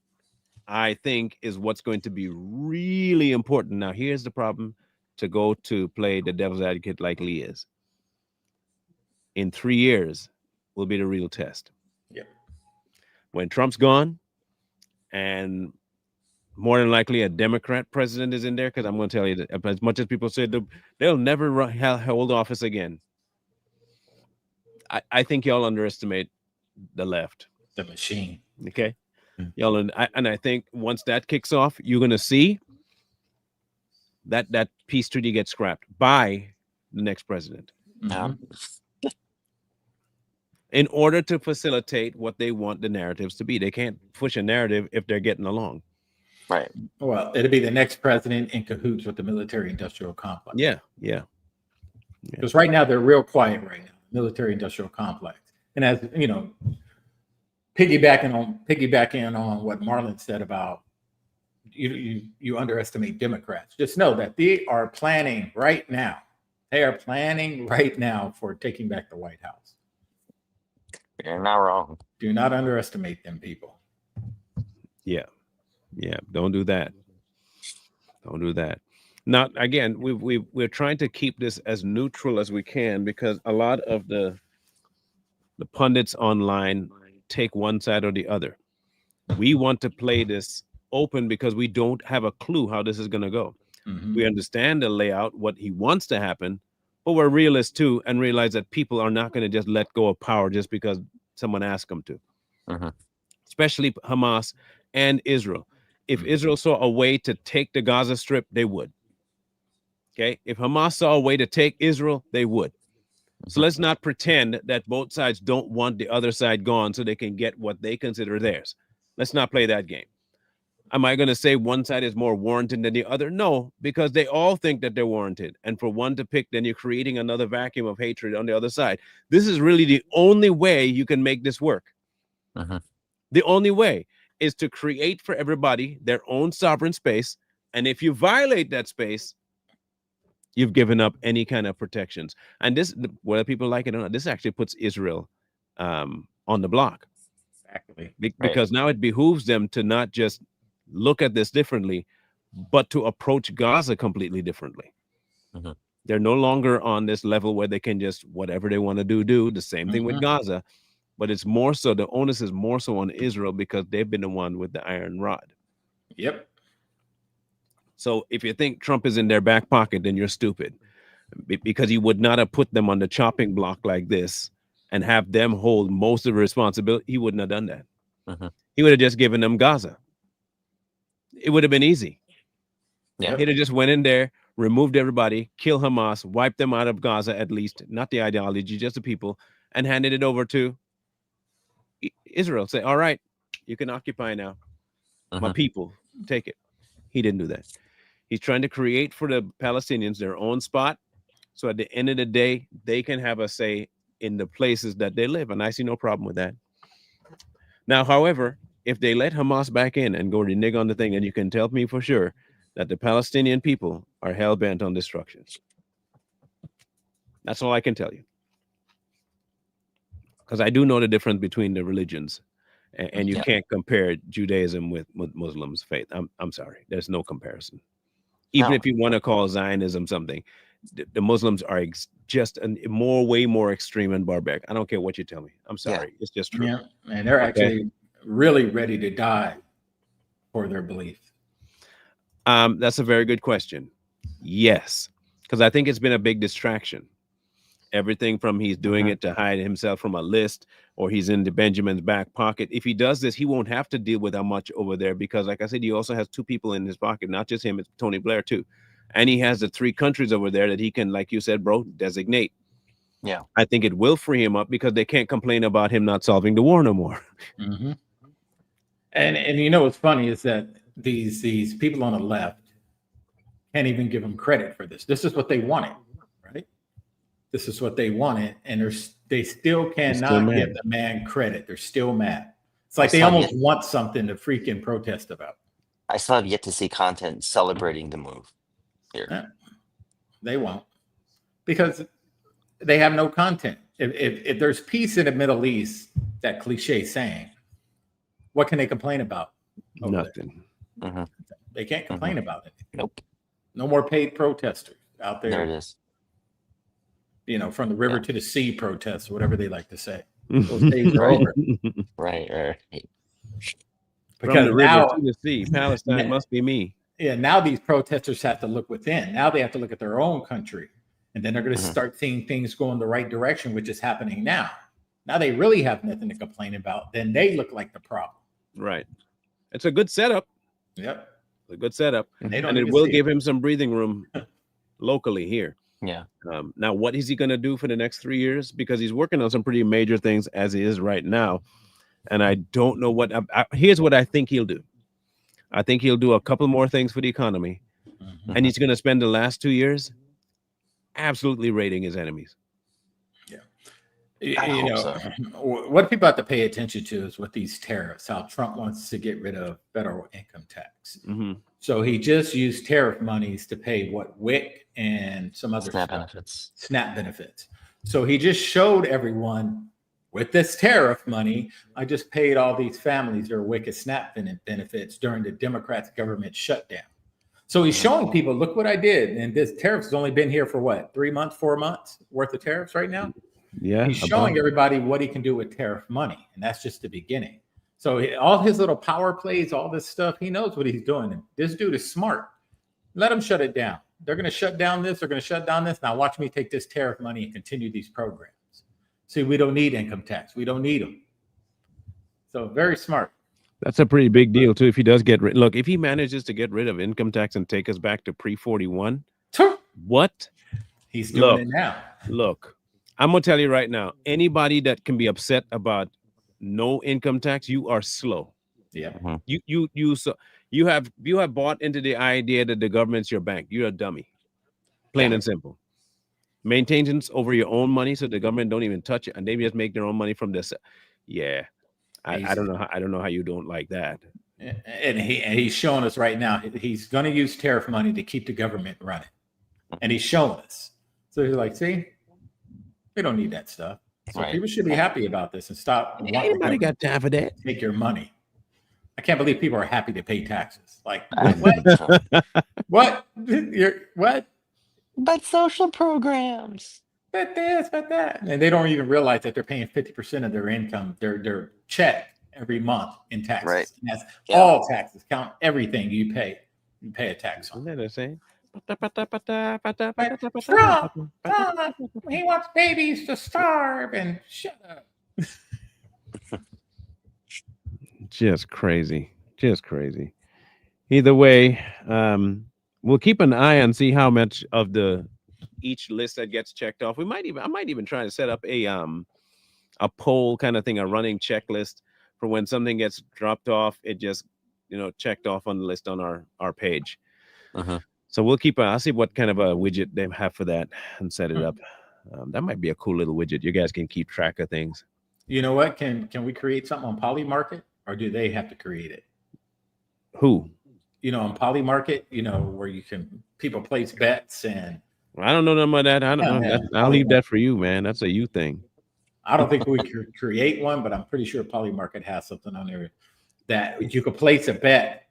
I think, is what's going to be really important. Now, here's the problem, to go to play the devil's advocate like Lee is. In 3 years will be the real test. Yep. When Trump's gone and more than likely a Democrat president is in there, because I'm going to tell you that as much as people say they'll never hold office again, I think y'all underestimate the left. The machine. Okay, Mm. y'all, and I think once that kicks off, you're going to see that peace treaty gets scrapped by the next president Mhm. in order to facilitate what they want the narratives to be. They can't push a narrative if they're getting along. Right. Well, it'll be the next president in cahoots with the military-industrial complex. Yeah. Because right now they're real quiet right now, military-industrial complex. And as you know, piggybacking on what Marlon said about you underestimate Democrats. Just know that they are planning right now. They are planning right now for taking back the White House. You're not wrong. Do not underestimate them people. Yeah. Don't do that. Don't do that. Now, again, we're trying to keep this as neutral as we can, because a lot of the pundits online take one side or the other. We want to play this open because we don't have a clue how this is going to go. Mhm. We understand the layout, what he wants to happen, but we're realists too, and realize that people are not going to just let go of power just because someone asked them to. Mhm. Especially Hamas and Israel. If Mhm. Israel saw a way to take the Gaza Strip, they would. Okay, if Hamas saw a way to take Israel, they would. So let's not pretend that both sides don't want the other side gone so they can get what they consider theirs. Let's not play that game. Am I going to say one side is more warranted than the other? No, because they all think that they're warranted. And for one to pick, then you're creating another vacuum of hatred on the other side. This is really the only way you can make this work. Mhm. The only way is to create for everybody their own sovereign space. And if you violate that space, you've given up any kind of protections. And this, whether people like it or not, this actually puts Israel on the block. Exactly. Because now it behooves them to not just look at this differently, but to approach Gaza completely differently. Mhm. They're no longer on this level where they can just whatever they want to do. The same thing with Mhm. Gaza, but it's more so, the onus is more so on Israel because they've been the one with the iron rod. Yep. So if you think Trump is in their back pocket, then you're stupid, because he would not have put them on the chopping block like this and have them hold most of the responsibility. He wouldn't have done that. Mhm. He would have just given them Gaza. It would have been easy. Yeah. He'd have just went in there, removed everybody, kill Hamas, wiped them out of Gaza, at least, not the ideology, just the people, and handed it over to Israel. Say, all right, you can occupy now. My Mhm. people, take it. He didn't do that. He's trying to create for the Palestinians their own spot. So at the end of the day, they can have a say in the places that they live. And I see no problem with that. Now, however, if they let Hamas back in and go renege on the thing, and you can tell me for sure that the Palestinian people are hell bent on destruction. That's all I can tell you. Because I do know the difference between the religions, and you Yeah. can't compare Judaism with Muslims' faith. I'm sorry, there's no comparison. Even No. if you want to call Zionism something, the Muslims are just way more extreme and barbaric. I don't care what you tell me. I'm sorry, it's just true. Yeah. And they're Okay. actually really ready to die for their belief. That's a very good question. Yes, because I think it's been a big distraction. Everything from he's doing Mhm. it to hide himself from a list, or he's in the Benjamin's back pocket. If he does this, he won't have to deal with how much over there, because, like I said, he also has two people in his pocket, not just him, it's Tony Blair too. And he has the 3 countries over there that he can, like you said, bro, designate. Yeah. I think it will free him up because they can't complain about him not solving the war no more. Mm-hmm. And you know what's funny is that these people on the left can't even give them credit for this. This is what they wanted, right? This is what they wanted, and they still cannot mad. give the man credit. They're still mad. It's like I they saw almost yet- want something to freaking protest about. I still have yet to see content celebrating the move here. Yeah, they won't, because they have no content. If there's peace in the Middle East, that cliche saying, what can they complain about over there? Nothing. Mhm. They can't complain about it. Nope. No more paid protesters out There it there, is. from the river Yeah. to the sea protests, whatever they like to say. Those days are Right. over. Right. From the because river now, to the sea, Palestine must be me. yeah, now these protesters have to look within. Now they have to look at their own country, and then they're going to Mhm. start seeing things go in the right direction, which is happening now. Now they really have nothing to complain about. Then they look like the problem. Right. It's a good setup. Yep. A good setup, And they don't and it even will see give it. him some breathing room locally here. Yeah. Now, what is he going to do for the next 3 years? Because he's working on some pretty major things as he is right now, and I don't know what. Here's what I think he'll do. I think he'll do a couple more things for the economy, Mhm. and he's going to spend the last 2 years absolutely raiding his enemies. I You hope know, so. what people have to pay attention to is with these tariffs, how Trump wants to get rid of federal income tax. Mm-hmm. So he just used tariff monies to pay what WIC and some other SNAP stuff, benefits. SNAP benefits. So he just showed everyone with this tariff money, I just paid all these families their WIC and SNAP benefits during the Democrats' government shutdown. So he's Mhm. showing people, look what I did. And this tariffs has only been here for what, 3 months, 4 months worth of tariffs right now? Yeah, He's showing everybody what he can do with tariff money, and that's just the beginning. So all his little power plays, all this stuff, he knows what he's doing. And this dude is smart. Let him shut it down. They're going to shut down this. They're going to shut down this. Now watch me take this tariff money and continue these programs. See, we don't need income tax. We don't need them. So very smart. That's a pretty big deal too. If he does get rid, look, if he manages to get rid of income tax and take us back to pre-41, what? He's doing Look, it now. look, I'm gonna tell you right now. Anybody that can be upset about no income tax, you are slow. Yeah. Mhm. You have bought into the idea that the government's your bank. You're a dummy, plain Yeah. and simple. Maintenance over your own money, so the government don't even touch it, and they just make their own money from this. Yeah, I don't know. I don't know how you don't like that. And he's showing us right now he's going to use tariff money to keep the government running, and he's showing us. So he's like, see, we don't need that stuff. So Right. people should be happy about this and stop wanting the Anybody government got time for that? to take your money. I can't believe people are happy to pay taxes. Like I what? think so. What? You're what? But social programs. Bet this, bet that, and they don't even realize that they're paying 50% of their income, their check every month in taxes. Right. And that's Yeah. all taxes. Count everything you pay. You pay a tax on. Isn't that the same? Trump, he wants babies to starve and shut up. Just crazy. Just crazy. Either way, we'll keep an eye on see how much of the each list that gets checked off. I might even try to set up a poll kind of thing, a running checklist for when something gets dropped off, it just checked off on the list on our page. Mhm. So we'll keep. I'll see what kind of a widget they have for that and set it up. That might be a cool little widget. You guys can keep track of things. You know what? Can we create something on Polymarket, or do they have to create it? Who? On Polymarket, where you can people place bets, and I don't know nothing about that. I don't know. man, I'll leave that for you, man. That's a you thing. I don't think we could create one, but I'm pretty sure Polymarket has something on there that you could place a bet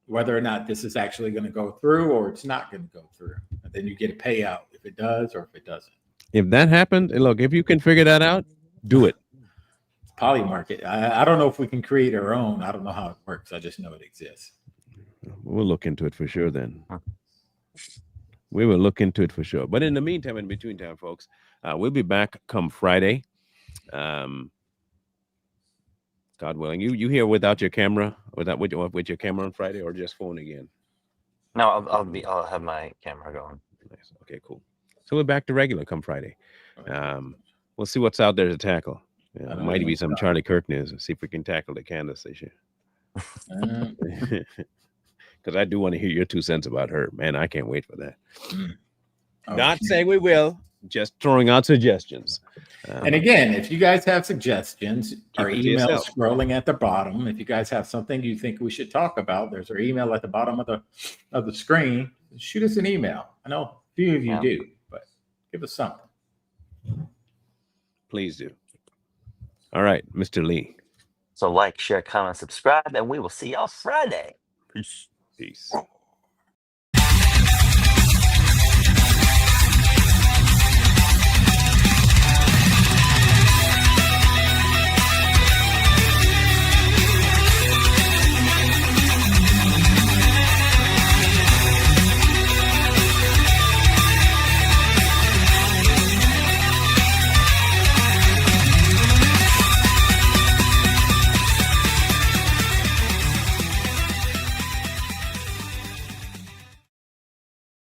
whether or not this is actually going to go through or it's not going to go through. And then you get a payout if it does or if it doesn't. If that happened, look, if you can figure that out, do it. Polymarket. I don't know if we can create our own. I don't know how it works. I just know it exists. We'll look into it for sure then. We will look into it for sure. But in the meantime, in between time, folks, we'll be back come Friday. God willing. You here without your camera? With your camera on Friday or just phone again? No, I'll have my camera going. Nice. Okay, cool. So we're back to regular come Friday. We'll see what's out there to tackle. Might be some Charlie Kirk news. See if we can tackle the Candace issue. Because I do want to hear your 2 cents about her. Man, I can't wait for that. Not saying we will, just throwing out suggestions. And again, if you guys have suggestions, our it to email is yourself. scrolling at the bottom. If you guys have something you think we should talk about, there's our email at the bottom of the screen. Shoot us an email. I know a few of you do, but give us something. Please do. All right, Mr. Lee. So like, share, comment, subscribe, and we will see y'all Friday. Peace. Peace.